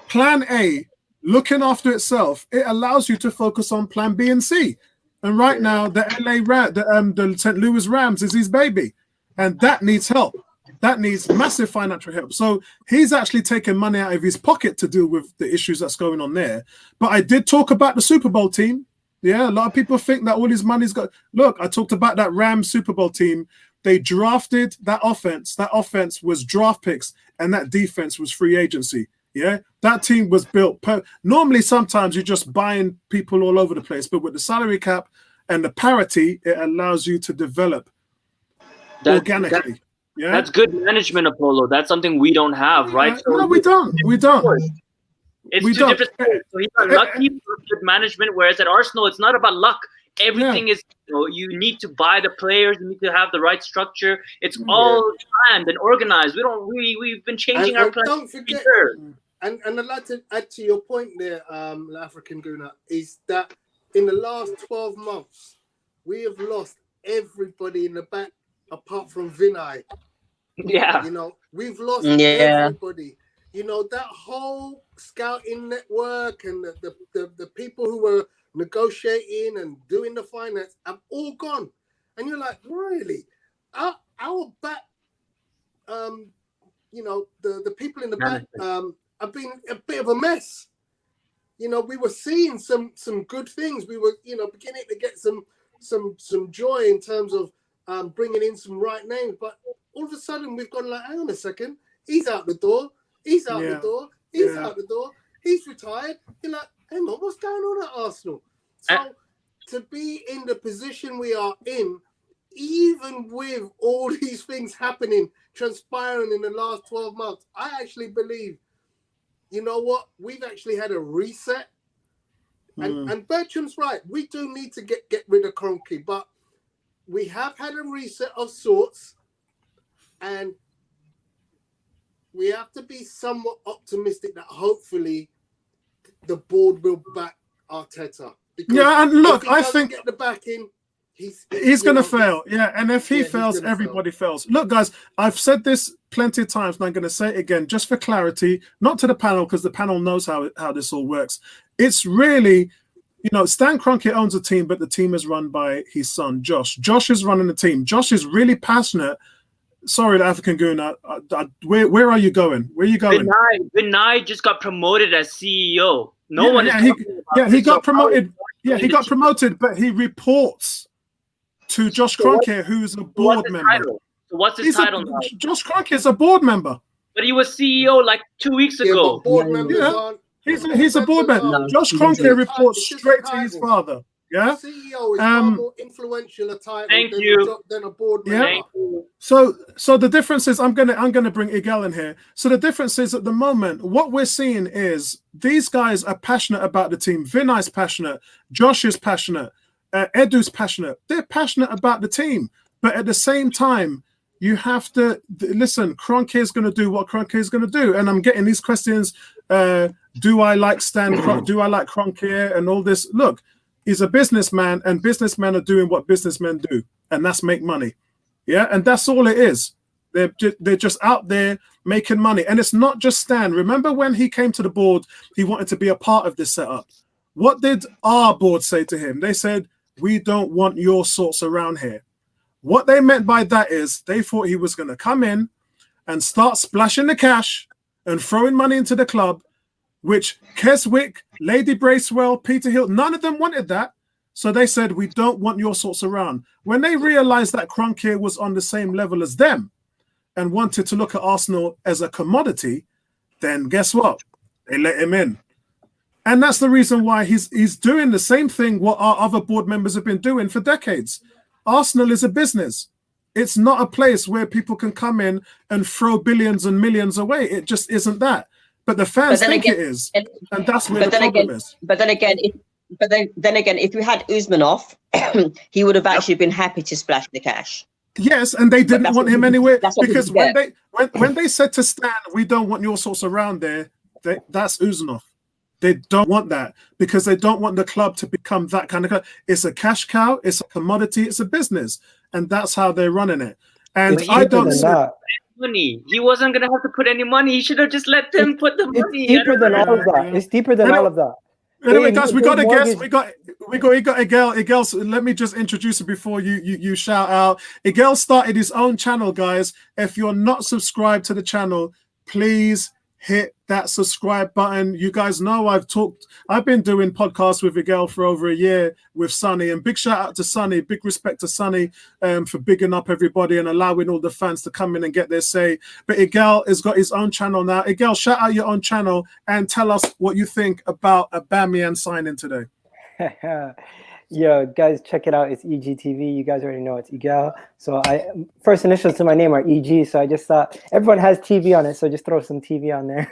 plan A looking after itself, it allows you to focus on plan B and C. And right now, the St. Louis Rams is his baby, and that needs help. That needs massive financial help. So he's actually taking money out of his pocket to deal with the issues that's going on there. But I did talk about the Super Bowl team. Yeah, a lot of people think that all his money's got. Look, I talked about that Rams Super Bowl team. They drafted that offense. That offense was draft picks, and that defense was free agency. Yeah, that team was built. Normally, sometimes you're just buying people all over the place, but with the salary cap and the parity, it allows you to develop organically. Yeah, that's good management, Apollo. That's something we don't have, right? So no, we don't. It's two different things. So he's got lucky for good management, whereas at Arsenal, it's not about luck. Everything is, you need to buy the players, you need to have the right structure. It's all planned and organized. We've been changing our plans. Don't forget, and I'd like to add to your point there, African Guna, is that in the last 12 months, we have lost everybody in the back apart from Vinay. Yeah. We've lost everybody. That whole scouting network and the people who were negotiating and doing the finance have all gone. And you're like, really? Our back, the people in the back have been a bit of a mess. We were seeing some good things. We were, beginning to get some joy in terms of bringing in some right names. But all of a sudden, we've gone like, hang on a second. He's out the door. He's out the door. He's out the door. He's retired. You're like, hang on, what's going on at Arsenal? So to be in the position we are in, even with all these things happening, transpiring in the last 12 months, I actually believe, you know what? We've actually had a reset. And Bertram's right. We do need to get rid of Kroenke, but we have had a reset of sorts, and we have to be somewhat optimistic that hopefully the board will back Arteta. Because and look, if he I doesn't think get the backing, he's going to fail. Yeah, and if he fails, gonna everybody fails. Look, guys, I've said this plenty of times, and I'm going to say it again, just for clarity, not to the panel, because the panel knows how this all works. It's really, Stan Kroenke owns a team, but the team is run by his son, Josh. Josh is running the team. Josh is really passionate. Sorry, the African Goon. Where are you going? Where are you going? Vinay just got promoted as CEO. No one. He got promoted. Yeah, he got promoted, but he reports to Josh Kroenke, who's a board member. So what's his title now? Josh Kroenke is a board member. But he was CEO like 2 weeks ago. But board members aren't. He's a board member. Josh Kroenke reports straight to his father. Yeah. CEO is far more influential a title than a board member. Yeah. So the difference is, I'm gonna bring Igel in here. So the difference is, at the moment, what we're seeing is these guys are passionate about the team. Vinay's passionate. Josh is passionate. Edu's passionate. They're passionate about the team, but at the same time, you have to listen. Kroenke is going to do what Kroenke is going to do, and I'm getting these questions. Do I like Stan? Do I like Kroenke and all this? Look. He's a businessman, and businessmen are doing what businessmen do, and that's make money. Yeah, and that's all it is. They're just out there making money. And it's not just Stan. Remember when he came to the board, he wanted to be a part of this setup. What did our board say to him? They said, we don't want your sorts around here. What they meant by that is they thought he was going to come in and start splashing the cash and throwing money into the club, which Keswick, Lady Bracewell, Peter Hill, none of them wanted that. So they said, we don't want your sorts around. When they realized that Kroenke was on the same level as them and wanted to look at Arsenal as a commodity, then guess what? They let him in. And that's the reason why he's doing the same thing what our other board members have been doing for decades. Arsenal is a business. It's not a place where people can come in and throw billions and millions away. It just isn't that. But the fans think it is, and that's where the problem is. But then again, if we had Usmanov, he would have actually been happy to splash the cash. Yes, and they didn't want him anyway, because when they said to Stan, we don't want your sorts around there, that's Usmanov. They don't want that because they don't want the club to become that kind of club. It's a cash cow, it's a commodity, it's a business, and that's how they're running it. And I don't see money. He wasn't gonna have to put any money. He should have just let them put the money. It's deeper than all of that. It's deeper than all of that. Anyway, guys, we got a guest. We got Igel. Igel, so let me just introduce it before you shout out. Igel started his own channel, guys. If you're not subscribed to the channel, please hit that subscribe button. You guys know I've been doing podcasts with Igel for over a year with Sonny, and big shout out to Sonny, big respect to Sonny for bigging up everybody and allowing all the fans to come in and get their say. But Igel has got his own channel now. Igel, shout out your own channel and tell us what you think about Aubameyang signing today. Yo, guys, check it out. It's EGTV. You guys already know it's Igel. So first initials to my name are EG. So I just thought everyone has TV on it, so just throw some TV on there.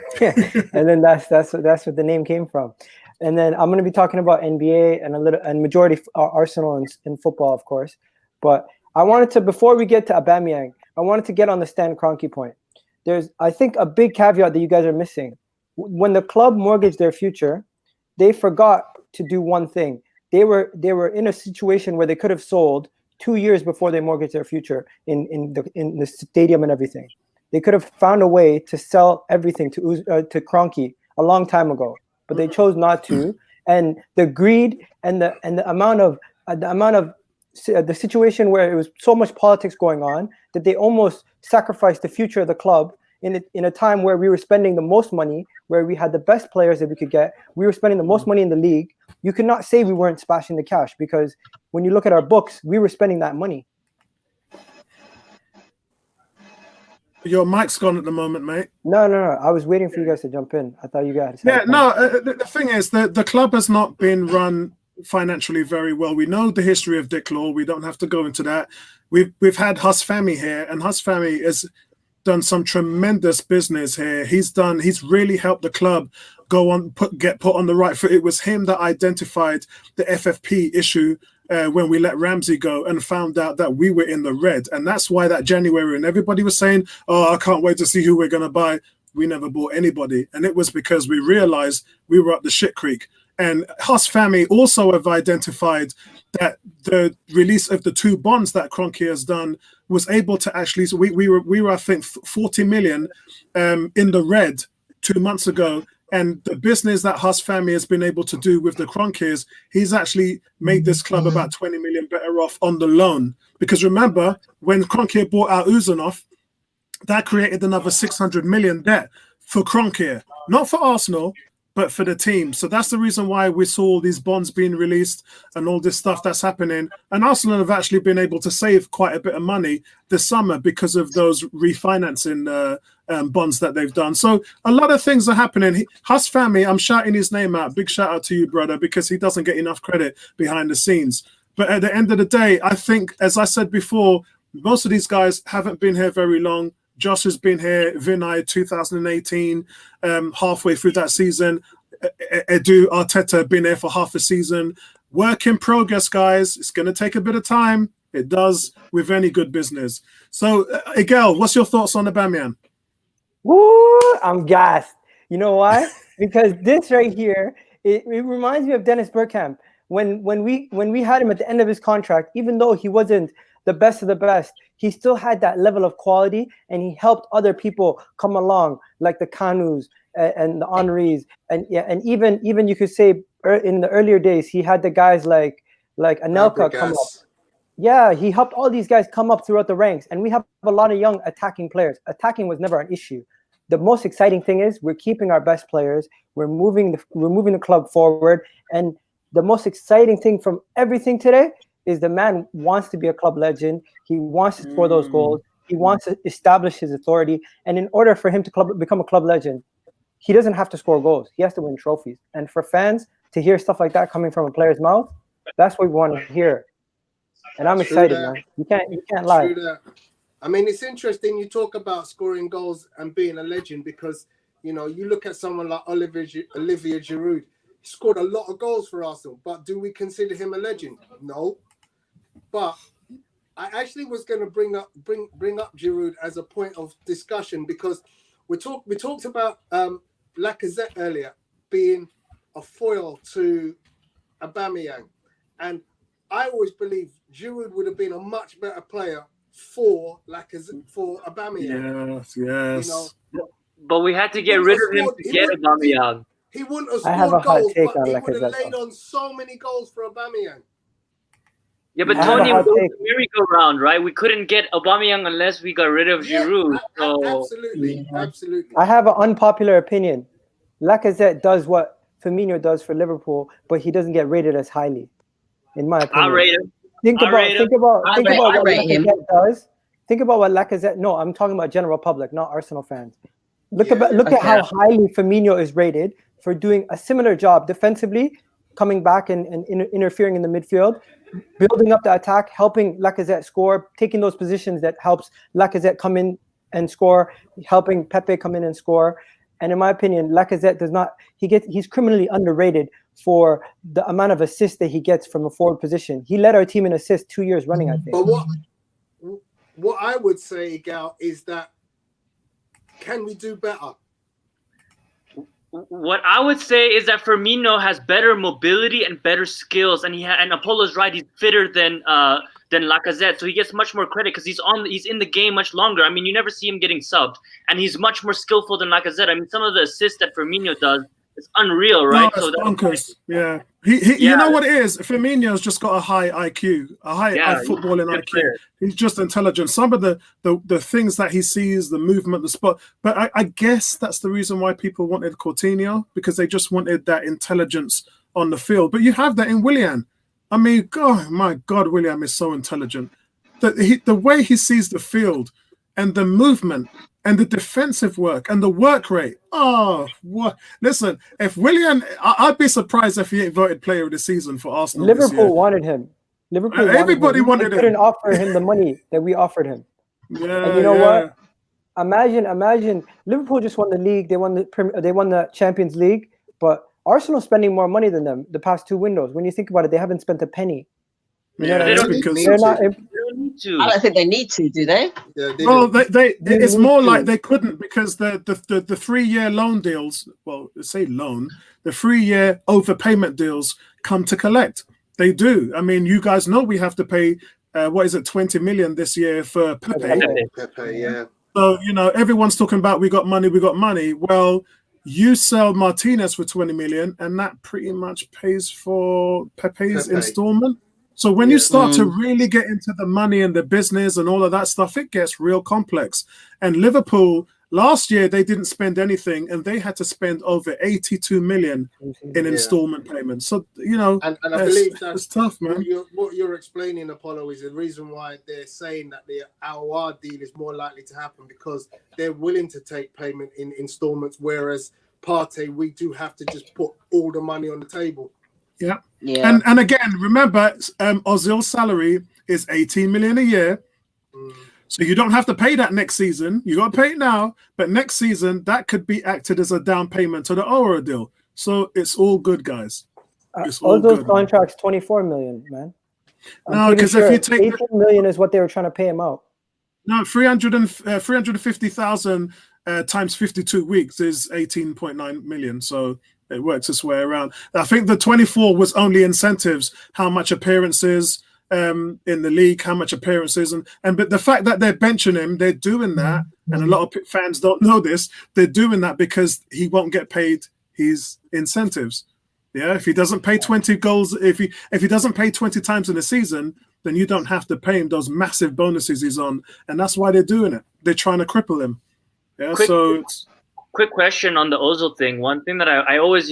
And then that's what the name came from. And then I'm going to be talking about NBA and majority Arsenal and football, of course. But I wanted to, before we get to Aubameyang, I wanted to get on the Stan Kroenke point. There's, I think, a big caveat that you guys are missing. When the club mortgaged their future, they forgot to do one thing. They were in a situation where they could have sold 2 years before they mortgaged their future in the stadium and everything. They could have found a way to sell everything to Kroenke a long time ago, but they chose not to. And the greed and the amount of the situation where it was so much politics going on that they almost sacrificed the future of the club in a time where we were spending the most money, where we had the best players that we could get. We were spending the most money in the league. You cannot say we weren't splashing the cash, because when you look at our books, we were spending that money. Your mic's gone at the moment, mate. No. I was waiting for you guys to jump in. I thought you guys. The thing is, the club has not been run financially very well. We know the history of Dick Law. We don't have to go into that. We've had Hus Fahmy here, and Hus Fahmy done some tremendous business here. He's really helped the club go on, get put on the right foot. It was him that identified the FFP issue when we let Ramsey go and found out that we were in the red. And that's why that January, and everybody was saying, oh, I can't wait to see who we're going to buy. We never bought anybody. And it was because we realized we were up the shit creek. And Huss family also have identified that the release of the 2 bonds that Kroenke has done was able to actually, so we were I think 40 million in the red 2 months ago. And the business that Huss family has been able to do with the Kroenkes, he's actually made this club about 20 million better off on the loan. Because remember, when Kroenke bought out Uzunov, that created another 600 million debt for Kroenke, not for Arsenal, but for the team. So that's the reason why we saw all these bonds being released and all this stuff that's happening. And Arsenal have actually been able to save quite a bit of money this summer because of those refinancing bonds that they've done. So a lot of things are happening. Huss family, I'm shouting his name out. Big shout out to you, brother, because he doesn't get enough credit behind the scenes. But at the end of the day, I think, as I said before, most of these guys haven't been here very long. Josh has been here, Vinay 2018, halfway through that season. Edu, Arteta been here for half a season. Work in progress, guys. It's going to take a bit of time. It does with any good business. So, Igel, what's your thoughts on Aubameyang? Woo! I'm gassed. You know why? Because this right here, it reminds me of Dennis Bergkamp. When we had him at the end of his contract, even though he wasn't the best of the best, he still had that level of quality, and he helped other people come along, like the Kanus and the Henrys, and even you could say in the earlier days, he had the guys like Anelka come up. Yeah, he helped all these guys come up throughout the ranks, and we have a lot of young attacking players. Attacking was never an issue. The most exciting thing is we're keeping our best players. We're moving the club forward, and the most exciting thing from everything today is the man wants to be a club legend. He wants to score those goals. He wants to establish his authority. And in order for him to become a club legend, he doesn't have to score goals. He has to win trophies. And for fans to hear stuff like that coming from a player's mouth, that's what we want to hear. And I'm excited, man. You can't lie. True that. I mean, it's interesting you talk about scoring goals and being a legend because, you know, you look at someone like Olivier Giroud. He scored a lot of goals for Arsenal, but do we consider him a legend? No. But I actually was going to bring up Giroud as a point of discussion because we talked about Lacazette earlier being a foil to Aubameyang, and I always believed Giroud would have been a much better player for Lacazette, for Aubameyang. Yes. You know, but we had to get rid of him to get Aubameyang. He wouldn't have scored goals, but he would have Lacazette, laid on so many goals for Aubameyang. Yeah, but Tony, it was a merry-go-round, right? We couldn't get Aubameyang unless we got rid of Giroud. Absolutely. I have an unpopular opinion. Lacazette does what Firmino does for Liverpool, but he doesn't get rated as highly, in my opinion. I rate him. Think about what Lacazette does. Think about what Lacazette. No, I'm talking about general public, not Arsenal fans. Look at how highly Firmino is rated for doing a similar job defensively, coming back and interfering in the midfield, building up the attack, helping Lacazette score, taking those positions that helps Lacazette come in and score, helping Pepe come in and score. And in my opinion, Lacazette he's criminally underrated for the amount of assists that he gets from a forward position. He led our team in assists 2 years running, I think. But what I would say, Gal, is that can we do better? What I would say is that Firmino has better mobility and better skills, and and Apollo's right. He's fitter than Lacazette, so he gets much more credit because he's in the game much longer. I mean, you never see him getting subbed, and he's much more skillful than Lacazette. I mean, some of the assists that Firmino does, it's unreal, right? No, it's bonkers. Yeah. You know what it is? Firmino's just got a high IQ, a high footballing IQ. Player. He's just intelligent. Some of the things that he sees, the movement, the spot. But I guess that's the reason why people wanted Coutinho, because they just wanted that intelligence on the field. But you have that in Willian. I mean, God, my God, Willian is so intelligent. The way he sees the field and the movement and the defensive work and the work rate. Oh, what? Listen, if Willian, I'd be surprised if he ain't voted player of the season for Arsenal. Liverpool wanted him. Everybody wanted him. We couldn't offer him the money that we offered him. Yeah, and you know what? Imagine Liverpool just won the league. They won the Champions League, but Arsenal spending more money than them the past 2 windows. When you think about it, they haven't spent a penny. You know what I mean? They're not. They don't need to. I don't think they need to, do they? Yeah, Well, it's more like they couldn't, because the 3-year loan deals, well, say loan, the 3-year overpayment deals come to collect. They do. I mean, you guys know we have to pay, 20 million this year for Pepe. Pepe, yeah. So, everyone's talking about we got money. Well, you sell Martinez for 20 million, and that pretty much pays for Pepe's installment. So when you start to really get into the money and the business and all of that stuff, it gets real complex. And Liverpool, last year, they didn't spend anything, and they had to spend over 82 million in installment payments. So, and I believe that's tough, man. What you're explaining, Apollo, is the reason why they're saying that the Aouar deal is more likely to happen, because they're willing to take payment in installments, whereas Partey, we do have to just put all the money on the table. Yeah. And again, remember, Ozil's salary is 18 million a year. So you don't have to pay that next season. You got to pay it now. But next season, that could be acted as a down payment to the Aouar deal. So it's all good, guys. All those contracts, 24 million, man. No, because if you take 18 million is what they were trying to pay him out. No, 350,000 times 52 weeks is 18.9 million. So it works its way around. I think the 24 was only incentives, how much appearances in the league, how much appearances, but the fact that they're benching him, they're doing that, and a lot of fans don't know this. They're doing that because he won't get paid his incentives. Yeah, if he doesn't pay 20 goals, if he doesn't pay 20 times in a season, then you don't have to pay him those massive bonuses he's on, and that's why they're doing it. They're trying to cripple him. Yeah, Quick question on the Ozil thing. One thing that I always,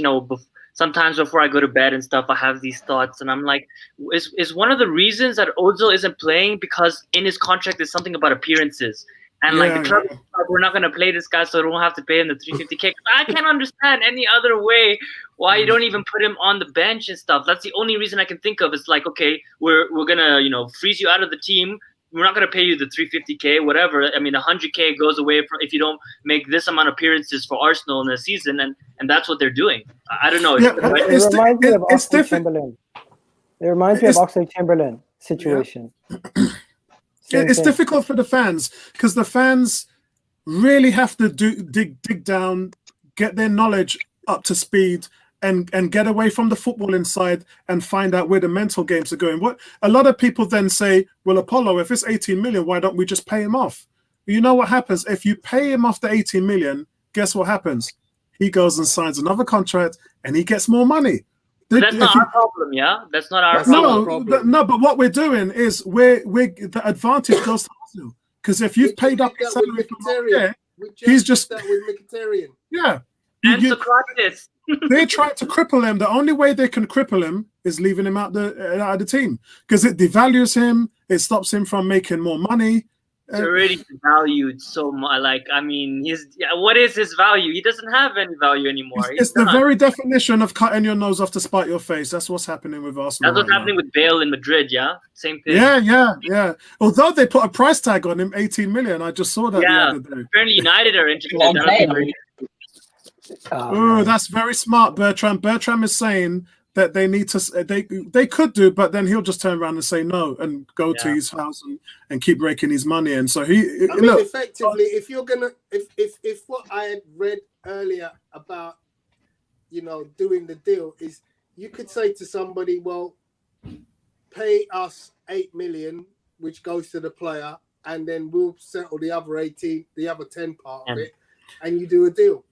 sometimes before I go to bed and stuff, I have these thoughts, and I'm like, is one of the reasons that Ozil isn't playing because in his contract there's something about appearances, and the club, we're not going to play this guy, so we don't have to pay him the 350K. I can't understand any other way why you don't even put him on the bench and stuff. That's the only reason I can think of. It's like, okay, we're gonna freeze you out of the team. We're not going to pay you the 350K, whatever. I mean, 100K goes away if you don't make this amount of appearances for Arsenal in a season, and that's what they're doing. I don't know. It reminds me of Oxlade-Chamberlain. It reminds me of Oxlade-Chamberlain situation. It's difficult for the fans, because the fans really have to dig down, get their knowledge up to speed, and get away from the football inside and find out where the mental games are going. What a lot of people then say, well, Apollo, if it's 18 million, why don't we just pay him off? You know what happens? If you pay him off the 18 million, guess what happens? He goes and signs another contract and he gets more money. That's not our problem, yeah? That's not our problem. No, but what we're doing is the advantage goes to Arsenal. Because if you've paid up his salary for year, he's just that with Mkhitaryan. Yeah. And Socrates. They try to cripple him. The only way they can cripple him is leaving him out of the team, because it devalues him. It stops him from making more money. It's already valued so much. Like, I mean, what is his value? He doesn't have any value anymore. It's the very definition of cutting your nose off to spite your face. That's what's happening with Arsenal. That's what's happening with Bale in Madrid, yeah? Same thing. Yeah. Although they put a price tag on him, 18 million. I just saw that the other day. Apparently United are interested. Oh, that's very smart, Bertram. Bertram is saying that they need to. They could do, but then he'll just turn around and say no and go to his house and keep raking his money in. So effectively, if you're gonna, if what I had read earlier about, doing the deal is, you could say to somebody, well, pay us 8 million, which goes to the player, and then we'll settle the other 18, the other 10 part of it, and you do a deal.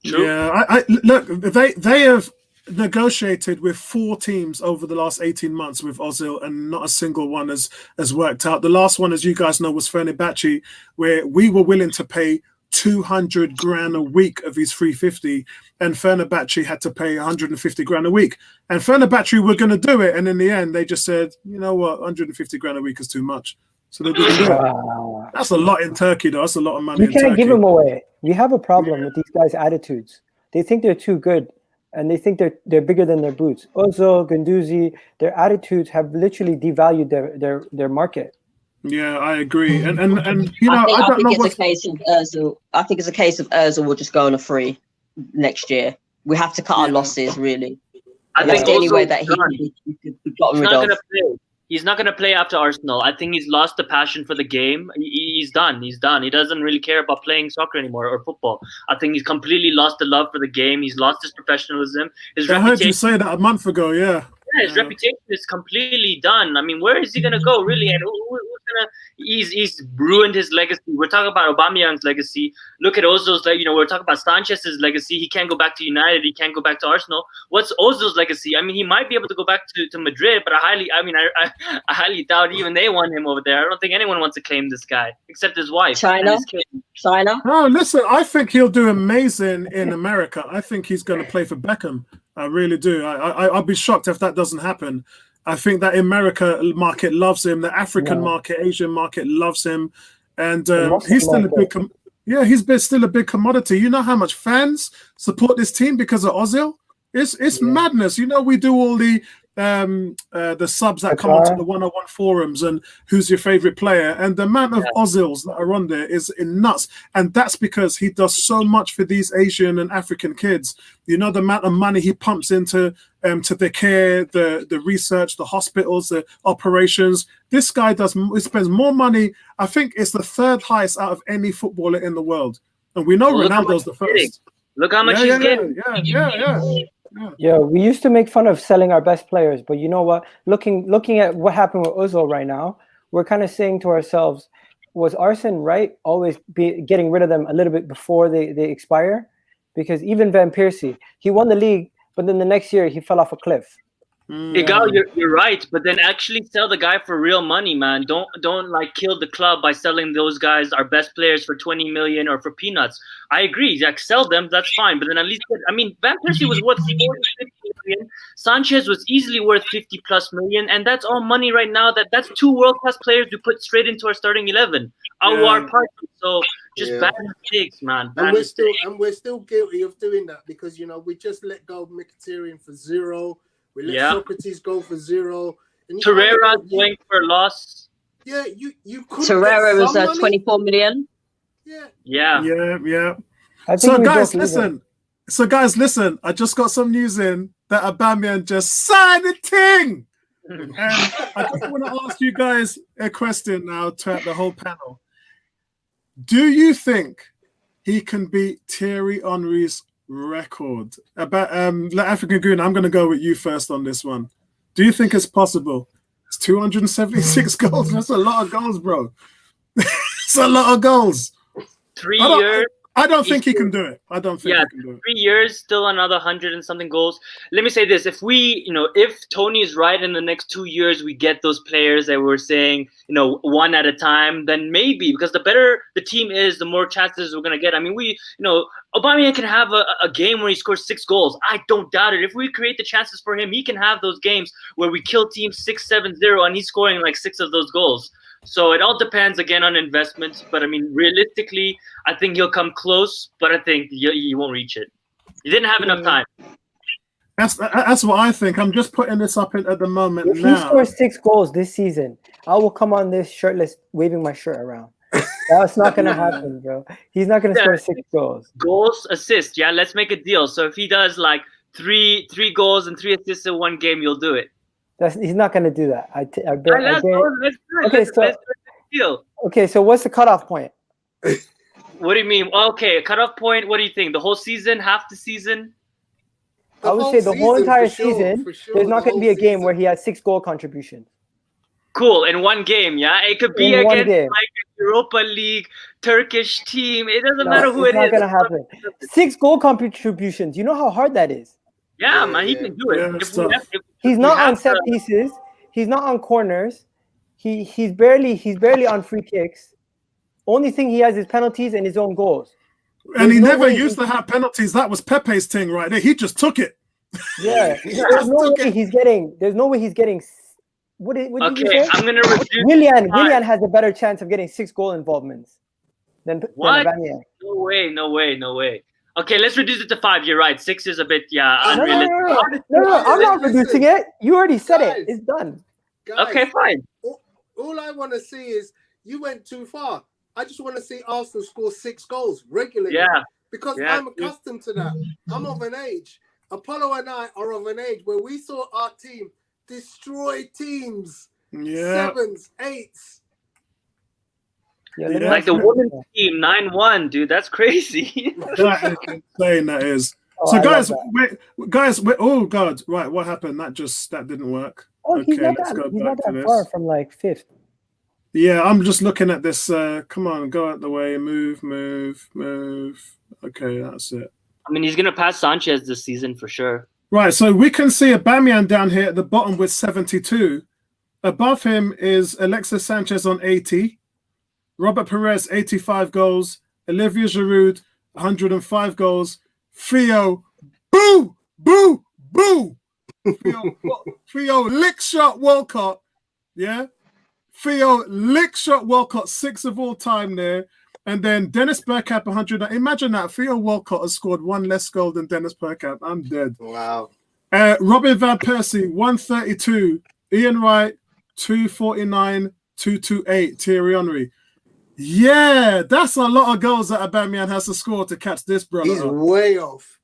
True. Yeah, I look. They have negotiated with 4 teams over the last 18 months with Ozil, and not a single one has worked out. The last one, as you guys know, was Fenerbahce, where we were willing to pay 200 grand a week of his 350, and Fenerbahce had to pay 150 grand a week. And Fenerbahce were going to do it, and in the end, they just said, you know what, 150 grand a week is too much. So they didn't do it. That's a lot in Turkey, though. That's a lot of money. You can't give them away. We have a problem with these guys' attitudes. They think they're too good, and they think they're bigger than their boots. Ozil, Guendouzi, their attitudes have literally devalued their market. Yeah, I agree. And you know, I don't think know it's what's a case of Özil. I think it's a case of Özil will just go on a free next year. We have to cut our Yeah. losses, really. I That's think the only way also that he can be gotten he's rid not of. gonna play. He's not gonna play after Arsenal. I think he's lost the passion for the game. He's done. He's done. He doesn't really care about playing soccer anymore or football. I think he's completely lost the love for the game. He's lost his professionalism. His I heard you reputation. say that a month ago, yeah. Yeah, his reputation is completely done. I mean, where is he gonna go, really? And who's gonna? He's ruined his legacy. We're talking about Aubameyang's legacy. Look at Ozil's. You know, we're talking about Sanchez's legacy. He can't go back to United. He can't go back to Arsenal. What's Ozil's legacy? I mean, he might be able to go back to Madrid, but I highly doubt even they want him over there. I don't think anyone wants to claim this guy except his wife. China. And his kid. China. No, listen, I think he'll do amazing in America. I think he's going to play for Beckham. I really do. I'll be shocked if that doesn't happen. I think that America market loves him. The African market, Asian market loves him, and he's still a big. He's still a big commodity. You know how much fans support this team because of Ozil? It's madness. You know, we do all the subs that come onto the 101 forums and who's your favorite player, and the amount of Ozils that are on there is nuts, and that's because he does so much for these Asian and African kids. You know, the amount of money he pumps into to the care, the research, the hospitals, the operations. This guy spends more money. I think it's the third highest out of any footballer in the world, and we know Ronaldo's the first. Look how much he's getting. Yeah, we used to make fun of selling our best players, but you know what? Looking at what happened with Ozil right now, we're kind of saying to ourselves, was Arsene right always be getting rid of them a little bit before they expire? Because even Van Persie, he won the league, but then the next year he fell off a cliff. Igal, you're right, but then actually sell the guy for real money, man. Don't like kill the club by selling those guys, our best players, for 20 million or for peanuts. I agree, like sell them, that's fine, but then at least Van Persie was worth 40, 50 million. Sanchez was easily worth 50 plus million, and that's all money right now. That's two world class players we put straight into our starting 11. Our party. So just bad mistakes, man. And we're still guilty of doing that because we just let go of Mkhitaryan for 0. We let Socrates go for 0. And Torreira going for a loss. Yeah, you could. Torreira was 24 million. Yeah. I think So guys, listen. I just got some news in that Aubameyang just signed a Ting. And I just want to ask you guys a question now to the whole panel. Do you think he can beat Thierry Henry's record? About African Goon, I'm going to go with you first on this one. Do you think it's possible? It's 276 goals. That's a lot of goals, bro. It's a lot of goals. 3 years. I don't think he can do it. I don't think he can do it. 3 years, still another 100 and something goals. Let me say this: if Tony is right in the next 2 years, we get those players that we're saying, one at a time, then maybe, because the better the team is, the more chances we're gonna get. I mean, Aubameyang can have a game where he scores 6 goals. I don't doubt it. If we create the chances for him, he can have those games where we kill teams 6-7-0, and he's scoring like 6 of those goals. So it all depends again on investment, but I mean, realistically, I think he'll come close, but I think you won't reach it. You didn't have enough time. That's what I think. I'm just putting this up at the moment. If he scores 6 goals this season, I will come on this shirtless, waving my shirt around. That's not gonna happen, bro. He's not gonna score 6 goals. Goals, assists, let's make a deal. So if he does like three goals and 3 assists in one game, you'll do it. He's not going to do that. I bet. Okay, so what's the cutoff point? What do you mean? Okay, a cutoff point. What do you think? The whole season? Half the season? I would say the whole entire season. There's not going to be a game where he has 6 goal contributions. Cool, in one game, It could be against like a Europa League Turkish team. It doesn't matter who it is. It's not going to happen. 6 goal contributions. You know how hard that is? Yeah, man, he can do it. He's not on set pieces. He's not on corners. He's barely on free kicks. Only thing he has is penalties and his own goals. And he never used to have penalties. That was Pepe's thing right there. He just took it. Yeah, there's no way he's getting. What did you say? I'm gonna reduce. Willian has a better chance of getting 6 goal involvements than Aubameyang. No way. Okay, let's reduce it to 5. You're right. 6 is a bit, unrealistic. No, I'm not reducing it. You already said it. It's done. Okay, fine. All I want to see is you went too far. I just want to see Arsenal score 6 goals regularly. Yeah. Because Yeah. I'm accustomed to that. I'm of an age. Apollo and I are of an age where we saw our team destroy teams. Yeah. 7s, 8s. Yeah, let me Like ask the you- women's team 9-1, dude. That's crazy. That is insane. That is. Oh, So I guys, love that. wait. Oh God! Right, what happened? That didn't work. Oh, he's Okay, not let's go that, he's back not to that this. far from like 5th. Yeah, I'm just looking at this. Come on, go out the way. Move. Okay, that's it. I mean, he's gonna pass Sanchez this season for sure. Right, so we can see Aubameyang down here at the bottom with 72. Above him is Alexis Sanchez on 80. Robert Perez, 85 goals. Olivier Giroud, 105 goals. Theo, boo! Theo lick shot Walcott. Yeah? Theo lick shot Walcott, 6 of all time there. And then Dennis Bergkamp, 100. Imagine that. Theo Walcott has scored 1 less goal than Dennis Bergkamp. I'm dead. Wow. Robin Van Persie, 132. Ian Wright, 249, 228. Thierry Henry. Yeah, that's a lot of goals that Aubameyang has to score to catch this brother. He's up. way off.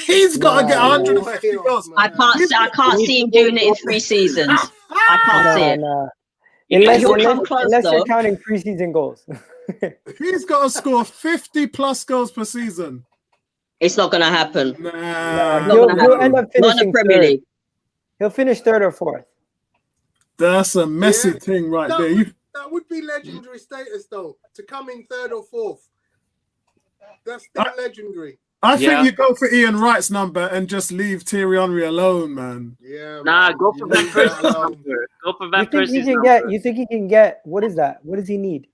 He's got to get Wow. 150 Way off, goals. man. I can't see him doing it in 3 seasons. I can't see it. Nah. He'll come close, Unless you're though. counting preseason goals. He's got to score 50 plus goals per season. It's not going to happen. Nah. not He'll gonna end up Not in the finishing Premier 3rd. League. He'll finish 3rd or 4th. That's a messy Yeah. thing right That there. would- That would be legendary status, though, to come in 3rd or 4th. That's still legendary. I Yeah. think you go for Ian Wright's number and just leave Thierry Henry alone, man. Yeah. Nah, man. go You for Van leave that Persie's alone. number. Go for You Van think he Persie's can number. get? You think he can get? What is that? What does he need?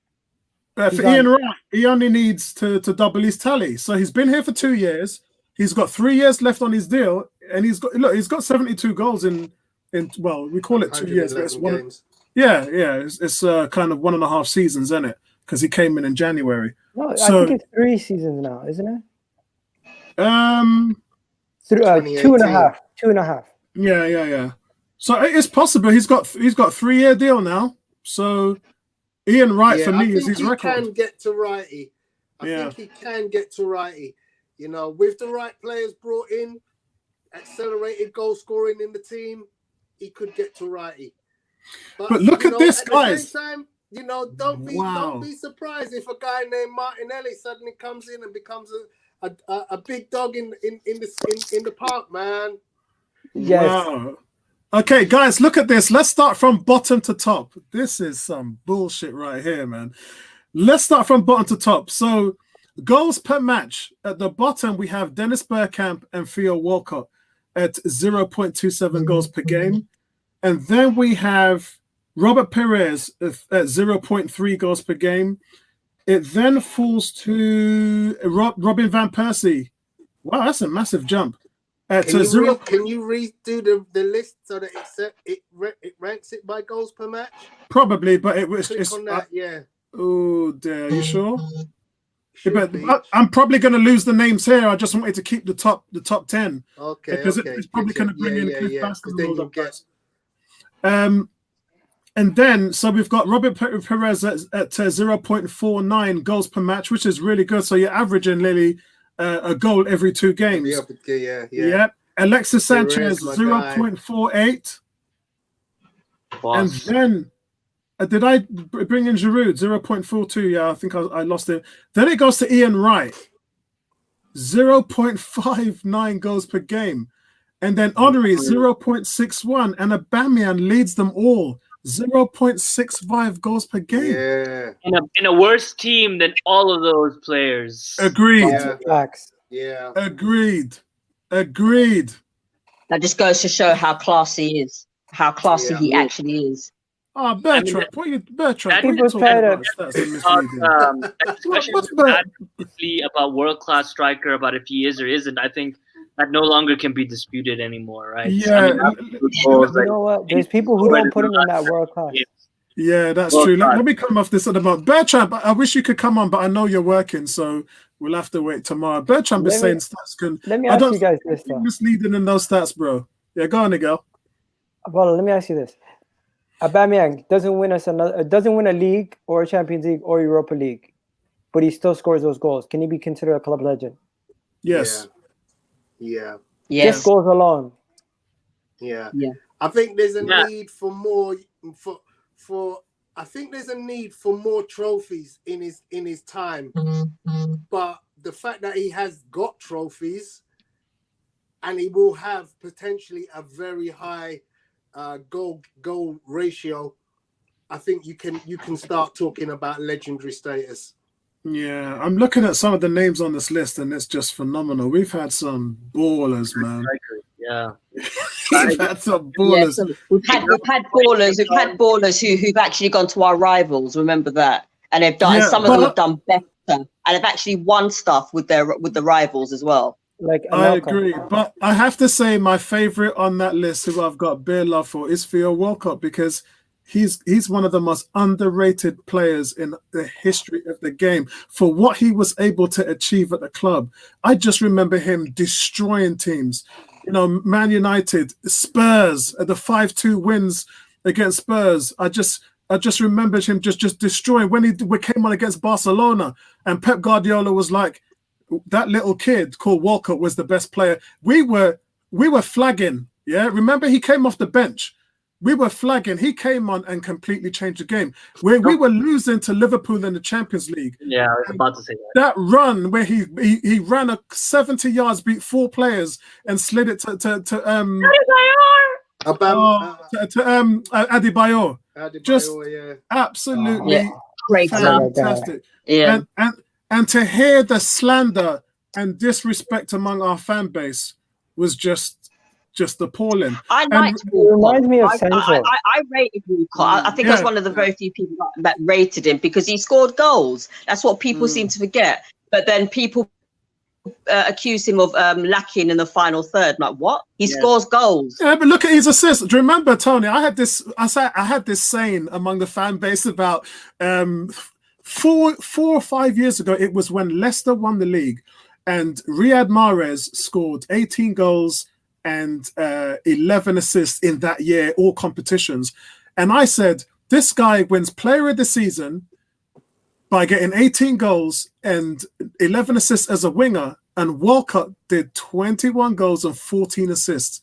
For He's Ian on- Wright, he only needs to double his tally. So he's been here for 2 years. He's got 3 years left on his deal, and he's got 72 goals in well, we call it 2 years, but it's 111 one. games. Yeah. It's kind of 1.5 seasons, isn't it? Because he came in January. No, So- I think it's 3 seasons now, isn't it? 2018. 2.5. 2.5. Yeah. So it's possible he's got 3-year deal now. So Ian Wright for I me is think his he record. can get to righty. Yeah. I think he can get to righty. You know, with the right players brought in, accelerated goal scoring in the team, he could get to righty. But look you at know, this, at guys. the same time, you know, don't be surprised if a guy named Martinelli suddenly comes in and becomes a big dog in the park, man. Yes. Wow. Okay, guys, look at this. Let's start from bottom to top. This is some bullshit right here, man. Let's start from bottom to top. So, goals per match. At the bottom, we have Dennis Bergkamp and Theo Walcott at 0.27 goals per game. And then we have Robert Perez at 0.3 goals per game. It then falls to Robin Van Persie. Wow, that's a massive jump. Can you redo the list so that it ranks it by goals per match? Probably, but it's Click on that, yeah. Oh dear, are you sure? Should But be. I'm probably going to lose the names here. I just wanted to keep the top 10 Okay, because okay. it's probably going to bring in Cliff yeah. Baskin 'Cause then and all you'll that get guys. And then so we've got Robert Perez at 0.49 goals per match, which is really good. So you're averaging nearly a goal every 2 games. yeah. Yep. Alexis Sanchez Perez, my guy. 0.48, and Boss. then did I bring in Giroud 0.42? Yeah, I think I lost it. Then it goes to Ian Wright 0.59 goals per game, and then Henry 0.61, and Aubameyang leads them all 0.65 goals per game. Yeah. In a worse team than all of those players. Agreed. Yeah. Facts. Yeah. Agreed. That just goes to show how classy he is, how classy Yeah. he actually is. Oh, Bertrand, Bertrand. People try to- That's a misleading. Especially What's that? about world-class striker, about if he is or isn't, I think that no longer can be disputed anymore, right? Yeah. Goals, You know what? There's people who don't put him in that world class. Yeah, that's Well true. done. Let me come off this at the moment. Bertrand, I wish you could come on, but I know you're working, so we'll have to wait tomorrow. Bertrand was saying stats can. Let me I ask don't you guys think this you're though. misleading in those stats, bro. Yeah, go on, Miguel. Well, let me ask you this. Aubameyang doesn't win a league or a Champions League or Europa League, but he still scores those goals. Can he be considered a club legend? Yes. Yeah. Yes. Just goals alone. Yeah. Yeah. I think there's a need for more I think there's a need for more trophies in his time. But the fact that he has got trophies and he will have potentially a very high goal ratio, I think you can start talking about legendary status. Yeah, I'm looking at some of the names on this list, and it's just phenomenal. We've had some ballers, man. Yeah. We've had some ballars. So we've had ballers who've actually gone to our rivals. Remember that, and they've done. Yeah, some of them have done better, and they've actually won stuff with the rivals as well. Like I Anelka. agree, but I have to say my favorite on that list, who I've got bare love for, is Theo Walcott, because he's one of the most underrated players in the history of the game for what he was able to achieve at the club. I just remember him destroying teams. You know, Man United, Spurs, the 5-2 wins against Spurs. I just remembered him just destroying when we came on against Barcelona, and Pep Guardiola was like, that little kid called Walcott was the best player. We were flagging. Yeah, remember he came off the bench. We were flagging. He came on and completely changed the game. We were losing to Liverpool in the Champions League. Yeah, I was about to say that. That run where he ran 70 yards, beat 4 players, and slid it to Adebayor. Just absolutely Great fantastic. Yeah. And to hear the slander and disrespect among our fan base was just appalling. I liked It reminds me of Sancho. I rated Walcott. I think I was one of the very few people that rated him because he scored goals. That's what people seem to forget. But then people accuse him of lacking in the final third. Like, what? He scores goals. Yeah, but look at his assists. Do you remember, Tony? I had this saying among the fan base about 4 or 5 years ago. It was when Leicester won the league, and Riyad Mahrez scored 18 goals and 11 assists in that year, all competitions. And I said, this guy wins Player of the Season by getting 18 goals and 11 assists as a winger, and Walcott did 21 goals and 14 assists,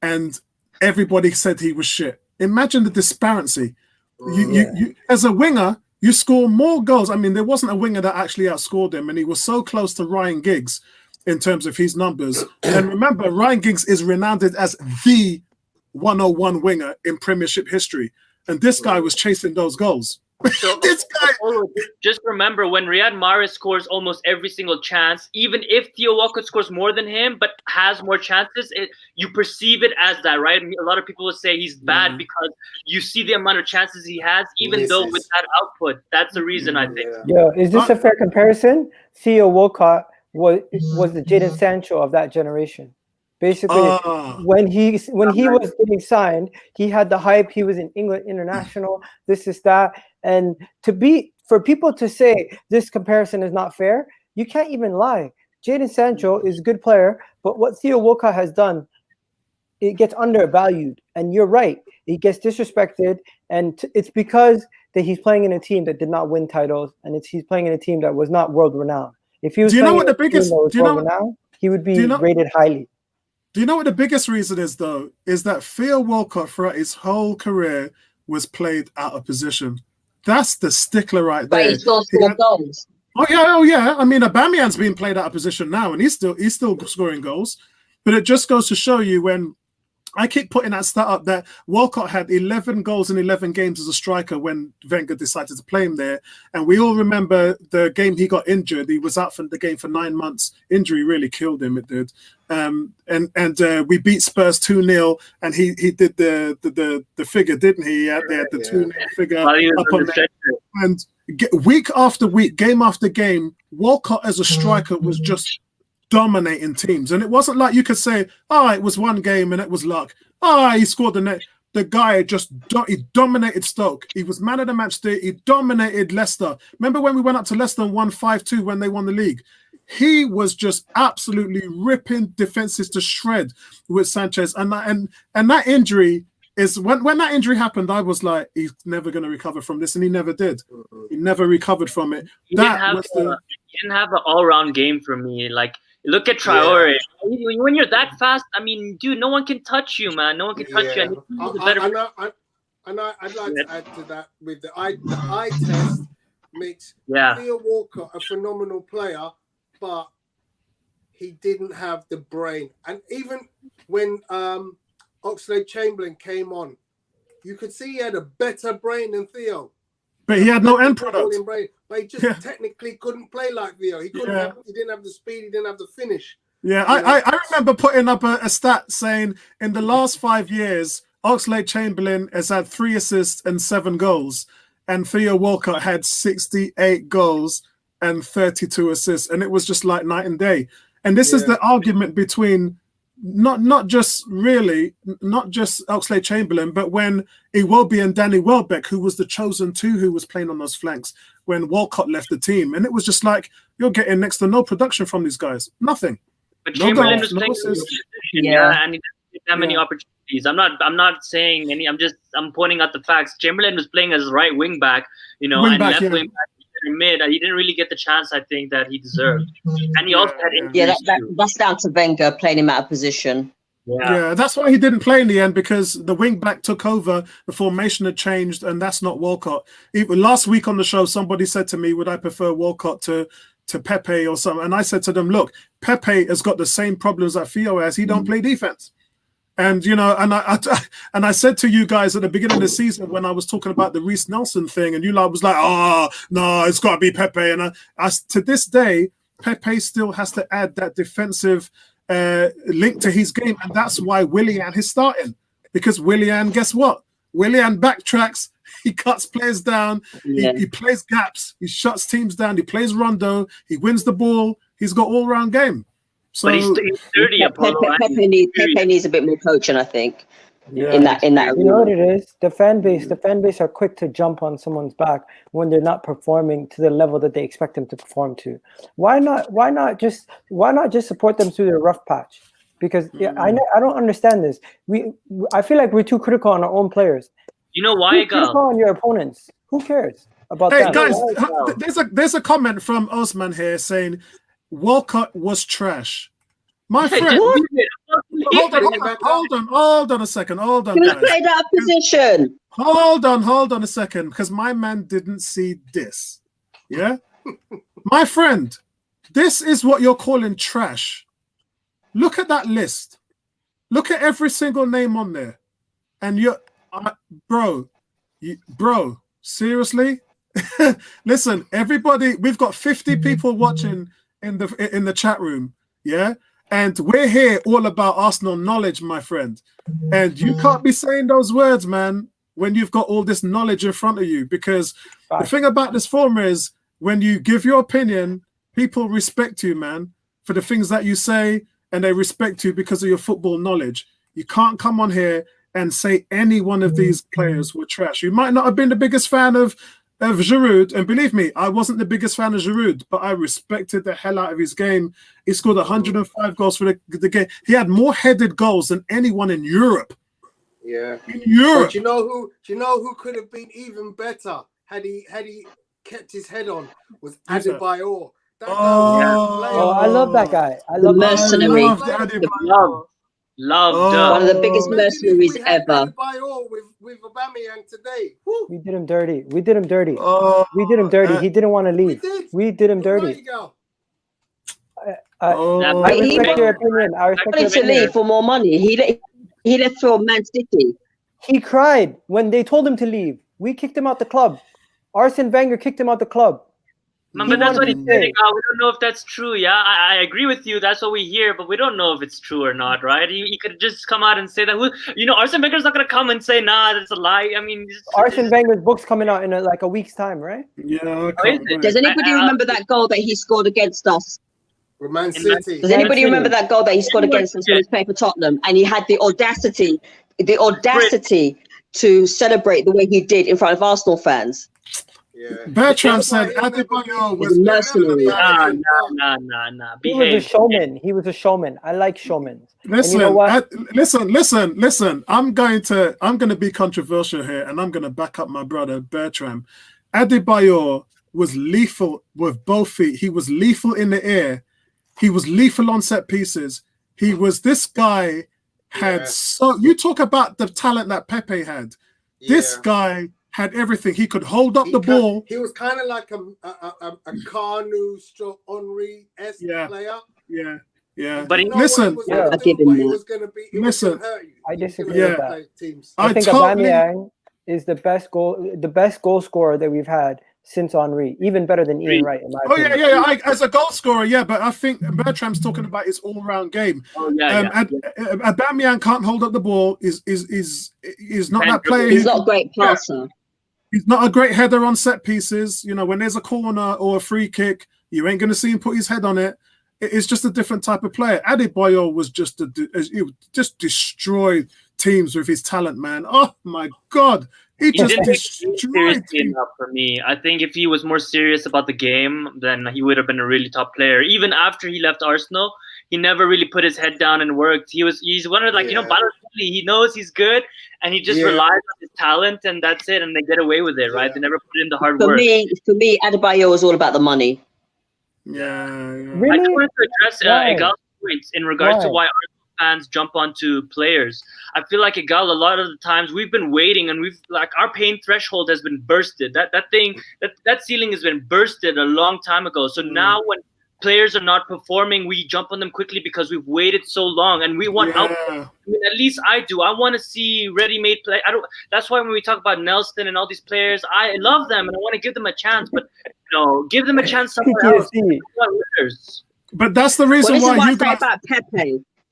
and everybody said he was shit. Imagine the disparity. You as a winger, you score more goals. I mean, there wasn't a winger that actually outscored him, and he was so close to Ryan Giggs in terms of his numbers. And remember, Ryan Giggs is renowned as the 101 winger in Premiership history, and this guy was chasing those goals. So, This guy. just remember, when Riyad Mahrez scores almost every single chance, even if Theo Walcott scores more than him but has more chances, you perceive it as that, right? A lot of people will say he's bad because you see the amount of chances he has, even though with that output. That's the reason, I think. Yeah, is this a fair comparison? Theo Walcott was the Jadon Sancho of that generation. Basically, when he was getting signed, he had the hype. He was in England international. This is that, and for people to say this comparison is not fair, you can't even lie. Jadon Sancho is a good player, but what Theo Walcott has done, it gets undervalued. And you're right, he gets disrespected, and it's because that he's playing in a team that did not win titles, and he's playing in a team that was not world renowned. If he was playing in a team that was world renowned, he would be rated highly. Do you know what the biggest reason is, though? Is that Theo Walcott throughout his whole career was played out of position. That's the stickler right there. But he still scored goals. Oh yeah. I mean, Aubameyang's being played out of position now, and he's still scoring goals. But it just goes to show you, when I keep putting that stat up, that Walcott had 11 goals in 11 games as a striker when Wenger decided to play him there. And we all remember the game he got injured. He was out for the game for 9 months. Injury really killed him, it did. And we beat Spurs 2-0, and he did the figure, didn't he? He had the 2-0 figure up on there. And week after week, game after game, Walcott as a striker was just dominating teams. And it wasn't like you could say, it was one game and it was luck. He scored the net. The guy he dominated Stoke. He was man of the match there. He dominated Leicester. Remember when we went up to Leicester and won 5-2 when they won the league? He was just absolutely ripping defenses to shred with Sanchez. And that injury is when that injury happened, I was like, he's never going to recover from this, and he never did. He never recovered from it. He didn't have an all-round game for me. Like, look at Traore. Yeah. When you're that fast, I mean, dude, no one can touch you, man. No one can touch you. And I'd like to add to that with the eye test makes Theo Walcott a phenomenal player, but he didn't have the brain. And even when Oxlade-Chamberlain came on, you could see he had a better brain than Theo. But he had no end product. But he just technically couldn't play like Theo. He couldn't. He didn't have the speed. He didn't have the finish. Yeah, I remember putting up a stat saying in the last 5 years, Oxlade-Chamberlain has had 3 assists and 7 goals, and Theo Walcott had 68 goals and 32 assists, and it was just like night and day. And this is the argument between not just Oxlade-Chamberlain, but when Iwobi and Danny Welbeck, who was the chosen 2 who was playing on those flanks when Walcott left the team, and it was just like you're getting next to no production from these guys, nothing. But Chamberlain was playing and he didn't get that many opportunities. I'm not saying any. I'm pointing out the facts. Chamberlain was playing as right wing back, and left wing back. Mid, he didn't really get the chance I think that he deserved, and he also had injuries. That's down to Wenger playing him out of position. Yeah, that's why he didn't play in the end, because the wing back took over, the formation had changed, and that's not Walcott. Even last week on the show, somebody said to me, would I prefer Walcott to Pepe or something? And I said to them, look, Pepe has got the same problems that Theo has. He don't play defense. And and I said to you guys at the beginning of the season when I was talking about the Reece Nelson thing, and you lot was like, "Oh no, it's got to be Pepe." And I to this day, Pepe still has to add that defensive link to his game, and that's why Willian is starting. Because Willian, guess what? Willian backtracks, he cuts players down, he plays gaps, he shuts teams down, he plays rondo, he wins the ball. He's got all-round game. So but he's 30. Pepe needs a bit more coaching, I think. In that you know what it is? The fan base are quick to jump on someone's back when they're not performing to the level that they expect them to perform to. Why not just support them through their rough patch? Because I don't understand this. I feel like we're too critical on our own players. You know why? Critical on your opponents. Who cares about that? Guys, there's a comment from Osman here saying Walcott was trash. My friend, hold on a second. Hold on, he was guys. played out of position. Hold on a second, because my man didn't see this. Yeah? My friend, this is what you're calling trash. Look at that list. Look at every single name on there. And you're, bro, seriously? Listen, everybody, we've got 50 people watching in the chat room, yeah? And we're here all about Arsenal knowledge, my friend. And you can't be saying those words, man, when you've got all this knowledge in front of you. Because the thing about this form is, when you give your opinion, people respect you, man, for the things that you say, and they respect you because of your football knowledge. You can't come on here and say any one of these players were trash. You might not have been the biggest fan of Giroud, and believe me, I wasn't the biggest fan of Giroud, but I respected the hell out of his game. He scored 105 goals for the game. He had more headed goals than anyone in Europe. Yeah, in Europe. But do you know who could have been even better had he kept his head on? Was Adebayor. I love that guy. I love mercenary. Loved one of the biggest mercenaries ever. With Aubameyang today. We did him dirty. We did him dirty. He didn't want to leave. We did him dirty. I respect your opinion. I respect your opinion. To leave for more money. He left for Man City. He cried when they told him to leave. We kicked him out the club. Arsene Wenger kicked him out the club. Man, but that's what he's saying. We don't know if that's true. Yeah, I agree with you. That's what we hear, but we don't know if it's true or not, right? He could just come out and say that. Arsene Wenger's not going to come and say, nah, that's a lie. I mean, Arsene Wenger's book's coming out in a week's time, right? Yeah. Does anybody remember that goal that he scored against us? Man City. Does anybody remember that goal that he scored against us when he was playing for Tottenham? And he had the audacity to celebrate the way he did in front of Arsenal fans. Bertram That's why said he'll never Adebayo be- was He's a mercenary. Nah. He was a Behave. showman. He was a showman. I like showmen. Listen, you know what? listen. I'm going to be controversial here, and I'm going to back up my brother Bertram. Adebayo was lethal with both feet. He was lethal in the air. He was lethal on set pieces. This guy had so. You talk about the talent that Pepe had. This guy had everything. He could hold up the ball. He was kind of like a Kanu stroke Henry-esque player. Yeah. But listen, I give him that. was going to be. Listen, I disagree with that. Teams. I think Aubameyang is the best goal scorer that we've had since Henry, even better than Ian Wright, in my opinion. Yeah. As a goal scorer, but I think Bertram's talking about his all-round game. Aubameyang can't hold up the ball. Is not that player. He's not a great passer. He's not a great header on set pieces. You know, when there's a corner or a free kick, you ain't going to see him put his head on it. It's just a different type of player. Adebayo was just destroyed teams with his talent, man. Oh my God. He just didn't take it destroyed seriously teams. enough for me. I think if he was more serious about the game, then he would have been a really top player. Even after he left Arsenal, he never really put his head down and worked. He's one of Balotelli, he knows he's good and he just relies on his talent and that's it, and they get away with it, right? They never put in the hard work. For me, Adebayo is all about the money. Yeah. Really? I just wanted to address Egal's points in regards to why Arsenal fans jump onto players. I feel like Egal, a lot of the times we've been waiting and our pain threshold has been bursted. That ceiling has been bursted a long time ago. So now when players are not performing, we jump on them quickly because we've waited so long and we want out. I mean, at least I do. I want to see ready-made play. That's why when we talk about Nelson and all these players, I love them and I want to give them a chance, but give them a chance somewhere else. But that's the reason why you guys.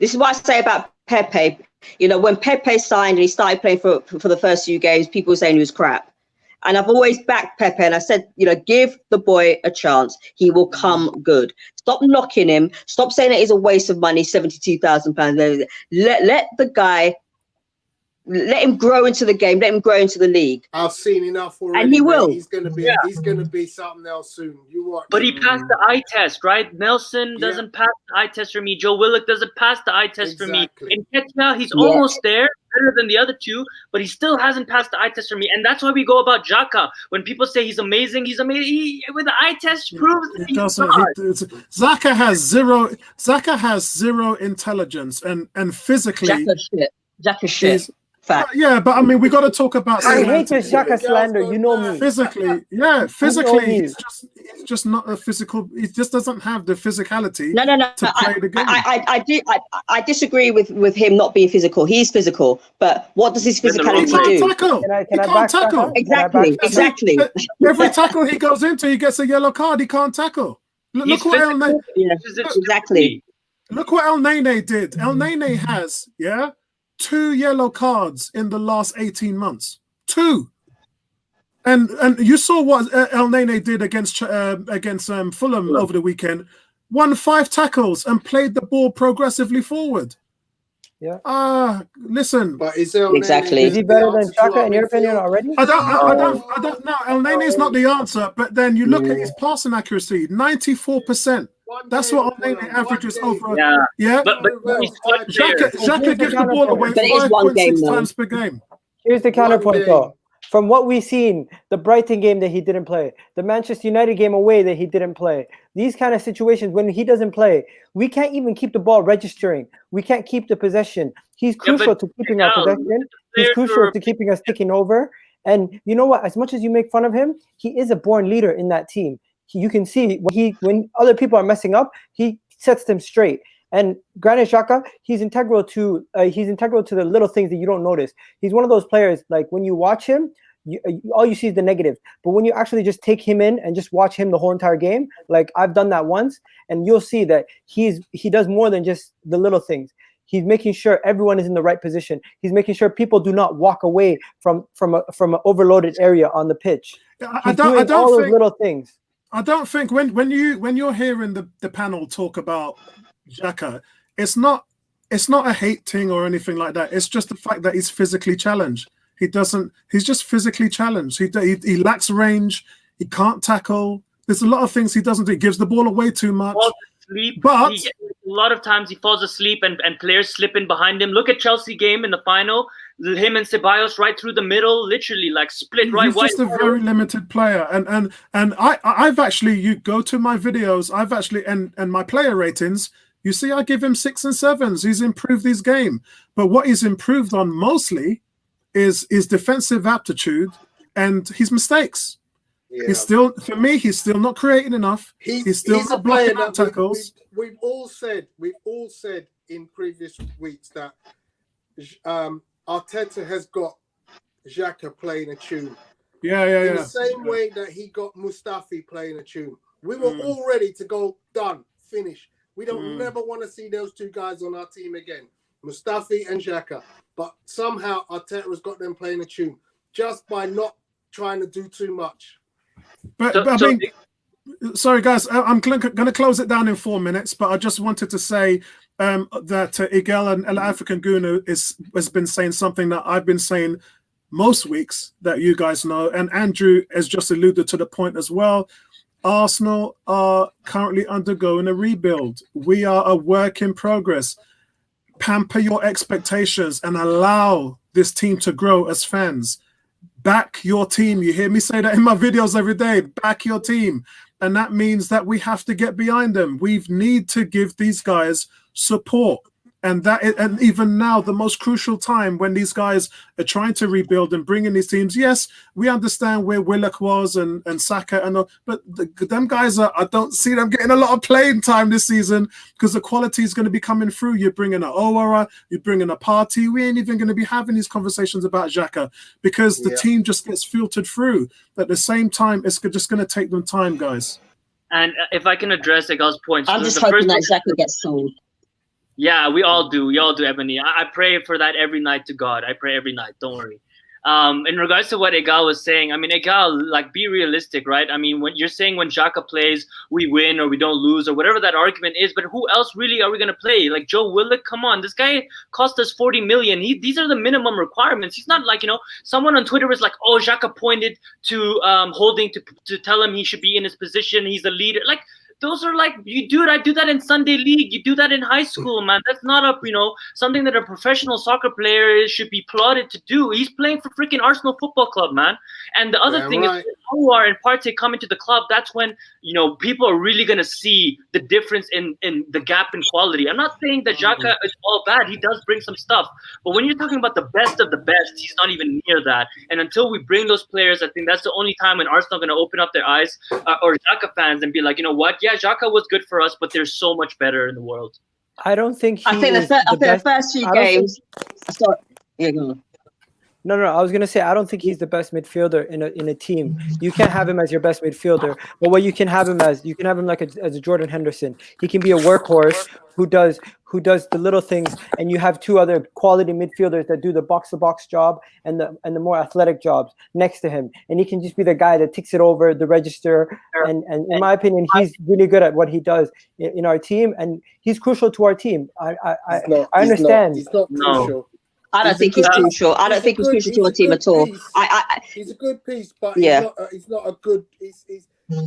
This is what I say about Pepe. You know, when Pepe signed and he started playing for the first few games, people were saying he was crap. And I've always backed Pepe and I said, give the boy a chance. He will come good. Stop knocking him. Stop saying that he's a waste of money, £72,000. Let the guy, let him grow into the game. Let him grow into the league. I've seen enough already. And he will. He's going to be something else soon. You watch. But he passed the eye test, right? Nelson doesn't pass the eye test for me. Joe Willock doesn't pass the eye test for me. In Ketcha, he's almost there, better than the other two, but he still hasn't passed the eye test for me. And that's why we go about Xhaka. When people say he's amazing. With the eye test proves that he's not. Xhaka has zero intelligence and physically. Xhaka shit. Yeah, but I mean, we got to talk about. I hate this Xhaka slander. You know me. Physically, he's just not a physical. He just doesn't have the physicality. No. To play the game. I disagree with him not being physical. He's physical, but what does his physicality do? He can't tackle. Exactly. Every tackle he goes into, he gets a yellow card. He can't tackle. Look what El Nene. Exactly. Look what El Nene did. El Nene has 2 yellow cards in the last 18 months. 2. And you saw what El Nene did against Fulham over the weekend. Won 5 tackles and played the ball progressively forward. Yeah. Listen. But is El Nene exactly. Is he better than Xhaka in your opinion already? I don't know. El Nene is not the answer, but then you look at his passing accuracy, 94%. That's what El Nene averages over. Yeah. But Xhaka gives the ball away 5.6 times per game. Here's the counterpoint, though. From what we've seen, the Brighton game that he didn't play, the Manchester United game away that he didn't play, these kind of situations when he doesn't play, we can't even keep the ball registering. We can't keep the possession. He's crucial to keeping our possession. He's crucial to keeping us ticking over. And you know what? As much as you make fun of him, he is a born leader in that team. You can see when other people are messing up, he sets them straight. And Granit Xhaka, he's integral to the little things that you don't notice. He's one of those players, like when you watch him, all you see is the negative. But when you actually just take him in and just watch him the whole entire game, like I've done that once, and you'll see that he does more than just the little things. He's making sure everyone is in the right position. He's making sure people do not walk away from an overloaded area on the pitch. I don't think those little things. I don't think when you're hearing the panel talk about Xhaka, it's not a hate thing or anything like that. It's just the fact that he's physically challenged. He's just physically challenged. He lacks range. He can't tackle. There's a lot of things he doesn't do. He gives the ball away too much. Asleep. But a lot of times he falls asleep and players slip in behind him. Look at Chelsea game in the final. Him and Ceballos right through the middle, literally like split right. He's just a very limited player. And I've actually, you go to my videos, I've actually and my player ratings, you see I give him 6 and 7s. He's improved his game. But what he's improved on mostly is his defensive aptitude and his mistakes. Yeah. He's still, for me, he's still not creating enough. He's still not blocking out tackles. We've all said in previous weeks that Arteta has got Xhaka playing a tune. Yeah. In the same way that he got Mustafi playing a tune. We were all ready to go, done, finish. We don't never want to see those two guys on our team again, Mustafi and Xhaka. But somehow Arteta has got them playing a tune just by not trying to do too much. But I mean, sorry guys, I'm going to close it down in 4 minutes. But I just wanted to say that Igel and El African Gunu has been saying something that I've been saying most weeks that you guys know, and Andrew has just alluded to the point as well. Arsenal are currently undergoing a rebuild. We are a work in progress. Pamper your expectations and allow this team to grow as fans. Back your team. You hear me say that in my videos every day. Back your team. And that means that we have to get behind them. We need to give these guys support. And even now, the most crucial time when these guys are trying to rebuild and bring in these teams. Yes, we understand where Willock was and Saka and all, but them guys I don't see them getting a lot of playing time this season because the quality is going to be coming through. You're bringing an Owara, you're bringing a Party. We ain't even going to be having these conversations about Xhaka because the team just gets filtered through. At the same time, it's just going to take them time, guys. And if I can address Egal's points, I'm just hoping that Xhaka gets sold. Yeah, we all do. We all do, Ebony. I pray for that every night to God. I pray every night. Don't worry. In regards to what Egal was saying, I mean, Egal, like, be realistic, right? I mean, when you're saying when Xhaka plays, we win or we don't lose or whatever that argument is, but who else really are we going to play? Like Joe Willock, come on. This guy cost us 40 million. These are the minimum requirements. He's not like, someone on Twitter was like, oh, Xhaka pointed to Holding to tell him he should be in his position. He's a leader. Like, those are like, I do that in Sunday League. You do that in high school, man. That's not something that a professional soccer player should be applauded to do. He's playing for freaking Arsenal Football Club, man. And the other thing is, when Anwar and Partey come into the club, that's when, people are really going to see the difference in the gap in quality. I'm not saying that Xhaka is all bad. He does bring some stuff. But when you're talking about the best of the best, he's not even near that. And until we bring those players, I think that's the only time when Arsenal are going to open up their eyes or Xhaka fans and be like, you know what? Yeah, Xhaka was good for us, but there's so much better in the world. I don't think the first few games. Sorry. Yeah, go on. No. I was gonna say I don't think he's the best midfielder in a team. You can't have him as your best midfielder. But what you can have him as like as a Jordan Henderson. He can be a workhorse who does the little things, and you have two other quality midfielders that do the box-to-box job and the more athletic jobs next to him. And he can just be the guy that ticks it over the register. And in my opinion, he's really good at what he does in our team, and he's crucial to our team. I understand. He's not crucial. I don't think he's crucial. I don't think he's crucial to our team at all. He's a good piece, but yeah, he's not a good.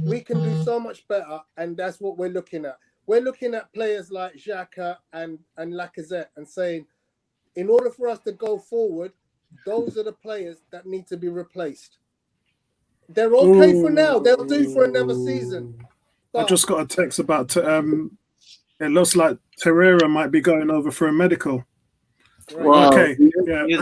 We can do so much better, and that's what we're looking at. We're looking at players like Xhaka and Lacazette and saying, in order for us to go forward, those are the players that need to be replaced. They're okay for now. They'll do for another season. I just got a text about it looks like Torreira might be going over for a medical. Wow. Okay. Yeah. We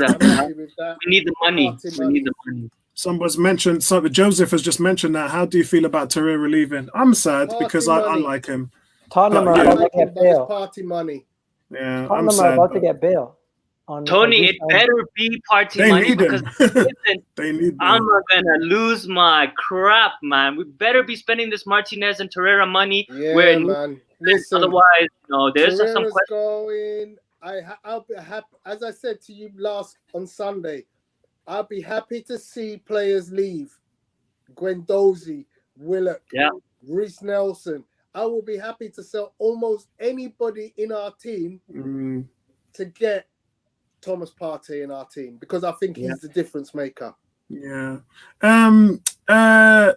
need the money. We need the money. Someone's mentioned, Joseph has just mentioned that. How do you feel about Torreira leaving? I'm sad because I like him. Tottenham are about to get bail. Party money. Yeah, Tottenham are about to get bail. Tony, it better be party money because listen, I'm not gonna lose my crap, man. We better be spending this Martinez and Torreira money. Yeah, man. Listen, otherwise, there's some Torreira's questions. going. I'll be happy, as I said to you on Sunday, I'll be happy to see players leave. Guendouzi, Willock, Reece Nelson. I will be happy to sell almost anybody in our team to get Thomas Partey in our team because I think he's the difference maker. Yeah. Go.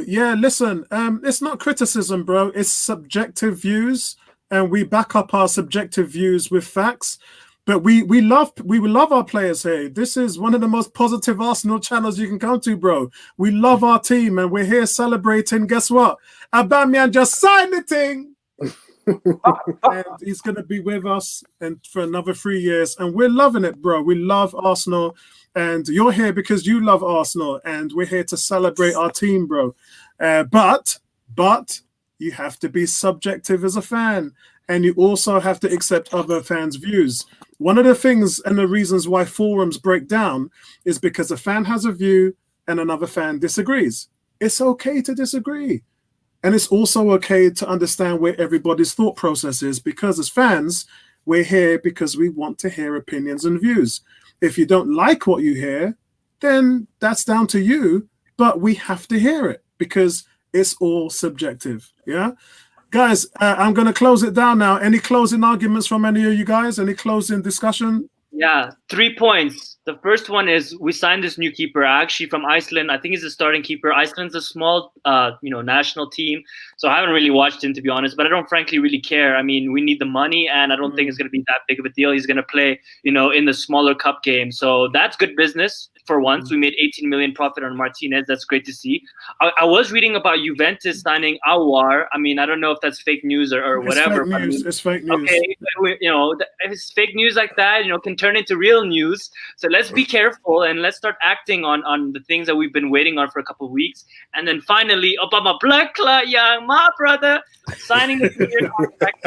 Yeah, listen. It's not criticism, bro. It's subjective views, and we back up our subjective views with facts. But we love our players here. This is one of the most positive Arsenal channels you can come to, bro. We love our team, and we're here celebrating. Guess what? Aubameyang just signed the thing, and he's gonna be with us and for another 3 years, and we're loving it, bro. We love Arsenal, and you're here because you love Arsenal, and we're here to celebrate our team, bro. But you have to be subjective as a fan, and you also have to accept other fans' views. One of the things and the reasons why forums break down is because a fan has a view and another fan disagrees. It's okay to disagree. And it's also okay to understand where everybody's thought process is, because as fans, we're here because we want to hear opinions and views. If you don't like what you hear, then that's down to you, but we have to hear it because it's all subjective. Yeah. Guys, I'm going to close it down now. Any closing arguments from any of you guys? Any closing discussion? Yeah, 3 points. The first one is we signed this new keeper, actually from Iceland. I think he's a starting keeper. Iceland's a small, national team, so I haven't really watched him, to be honest. But I don't frankly really care. I mean, we need the money, and I don't think it's going to be that big of a deal. He's going to play, in the smaller cup game, so that's good business. For once, we made 18 million profit on Martinez. That's great to see. I was reading about Juventus signing Aouar. I mean, I don't know if that's fake news or whatever. Fake news. It's fake news. Okay, if it's fake news like that, can turn into real news. So let's be careful and let's start acting on the things that we've been waiting on for a couple of weeks. And then finally, Aubameyang, my brother, signing a 2-year contract.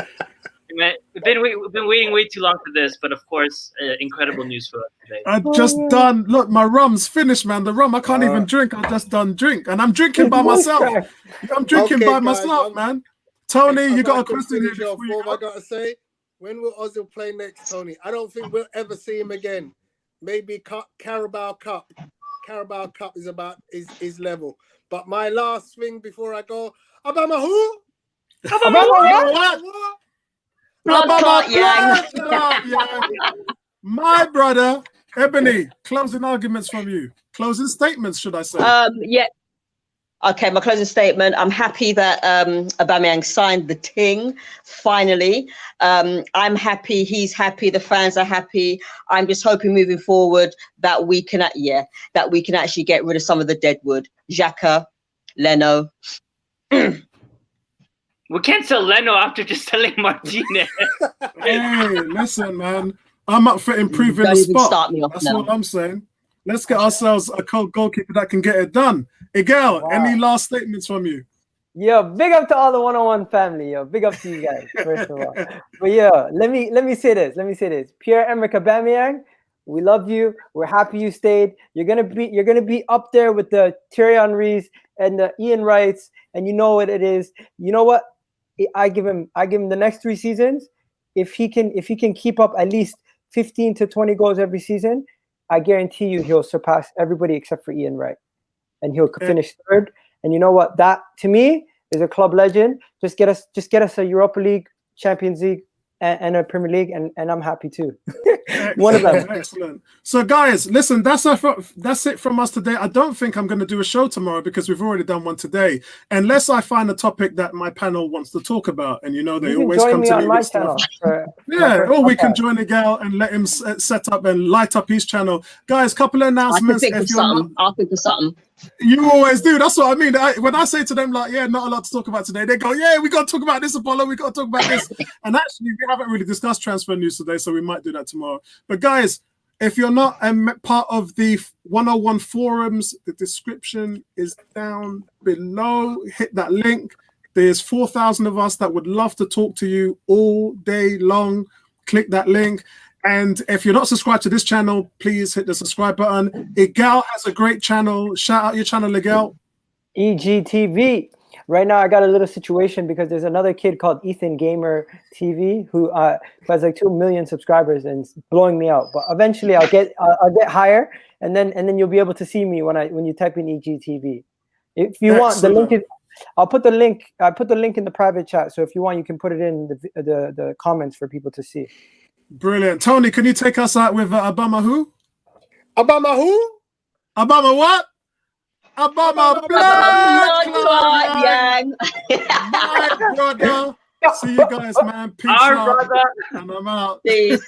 We've been waiting way too long for this, but of course, incredible news for us today. I just done. Look, my rum's finished, man. The rum I can't even drink. I just done drink, and I'm drinking by myself. I'm drinking by myself, man. Tony, you got a question here? What I gotta say? When will Ozil play next, Tony? I don't think we'll ever see him again. Maybe Carabao Cup. Carabao Cup is about his level. But my last thing before I go, Aubameyang who? Aubameyang Yang. My brother, Ebony, closing arguments from you. Closing statements, should I say? Yeah. Okay, my closing statement. I'm happy that Aubameyang signed the Ting finally. I'm happy. He's happy. The fans are happy. I'm just hoping moving forward that we can actually get rid of some of the deadwood. Xhaka, Leno. We can't sell Leno after just selling Martinez. Hey, listen, man. I'm up for improving the spot. That's what I'm saying. Let's get ourselves a cold goalkeeper that can get it done. Igel, any last statements from you? Yo, big up to all the 101 family. Yo, big up to you guys, first of all. But yeah, let me say this. Pierre-Emerick Aubameyang, we love you. We're happy you stayed. You're gonna be up there with the Thierry Henrys and the Ian Wrights, and you know what it is. You know what? I give him the next 3 seasons. If he can keep up at least 15 to 20 goals every season, I guarantee you he'll surpass everybody except for Ian Wright, and he'll finish 3rd. And you know what? That to me is a club legend. Just get us a Europa League, Champions League, and a Premier League, and I'm happy too. One of them. Excellent. So guys, listen, that's it from us today. I don't think I'm going to do a show tomorrow because we've already done one today, unless I find a topic that my panel wants to talk about. And they always come to me with stuff. Or we can join Miguel and let him set up and light up his channel. Guys, couple of announcements. I'll think of something. You always do. That's what I mean. When I say to them, like, yeah, not a lot to talk about today, they go, yeah, we got to talk about this, Apollo. We got to talk about this. And actually, we haven't really discussed transfer news today, so we might do that tomorrow. But guys, if you're not part of the 101 forums, the description is down below. Hit that link. There's 4,000 of us that would love to talk to you all day long. Click that link. And if you're not subscribed to this channel, please hit the subscribe button. Igel has a great channel. Shout out your channel, Igel. EGTV. Right now, I got a little situation because there's another kid called Ethan Gamer TV who has like 2 million subscribers and it's blowing me out. But eventually, I'll get higher, and then you'll be able to see me when you type in EGTV. If you want, the link is. I'll put the link. I put the link in the private chat. So if you want, you can put it in the comments for people to see. Brilliant. Tony, can you take us out with Aubameyang who? Aubameyang who? Aubameyang what? Obama Blood blood clot, clot, Yang. my brother. See you guys, man. Peace Our out. brother. And I'm out. Peace.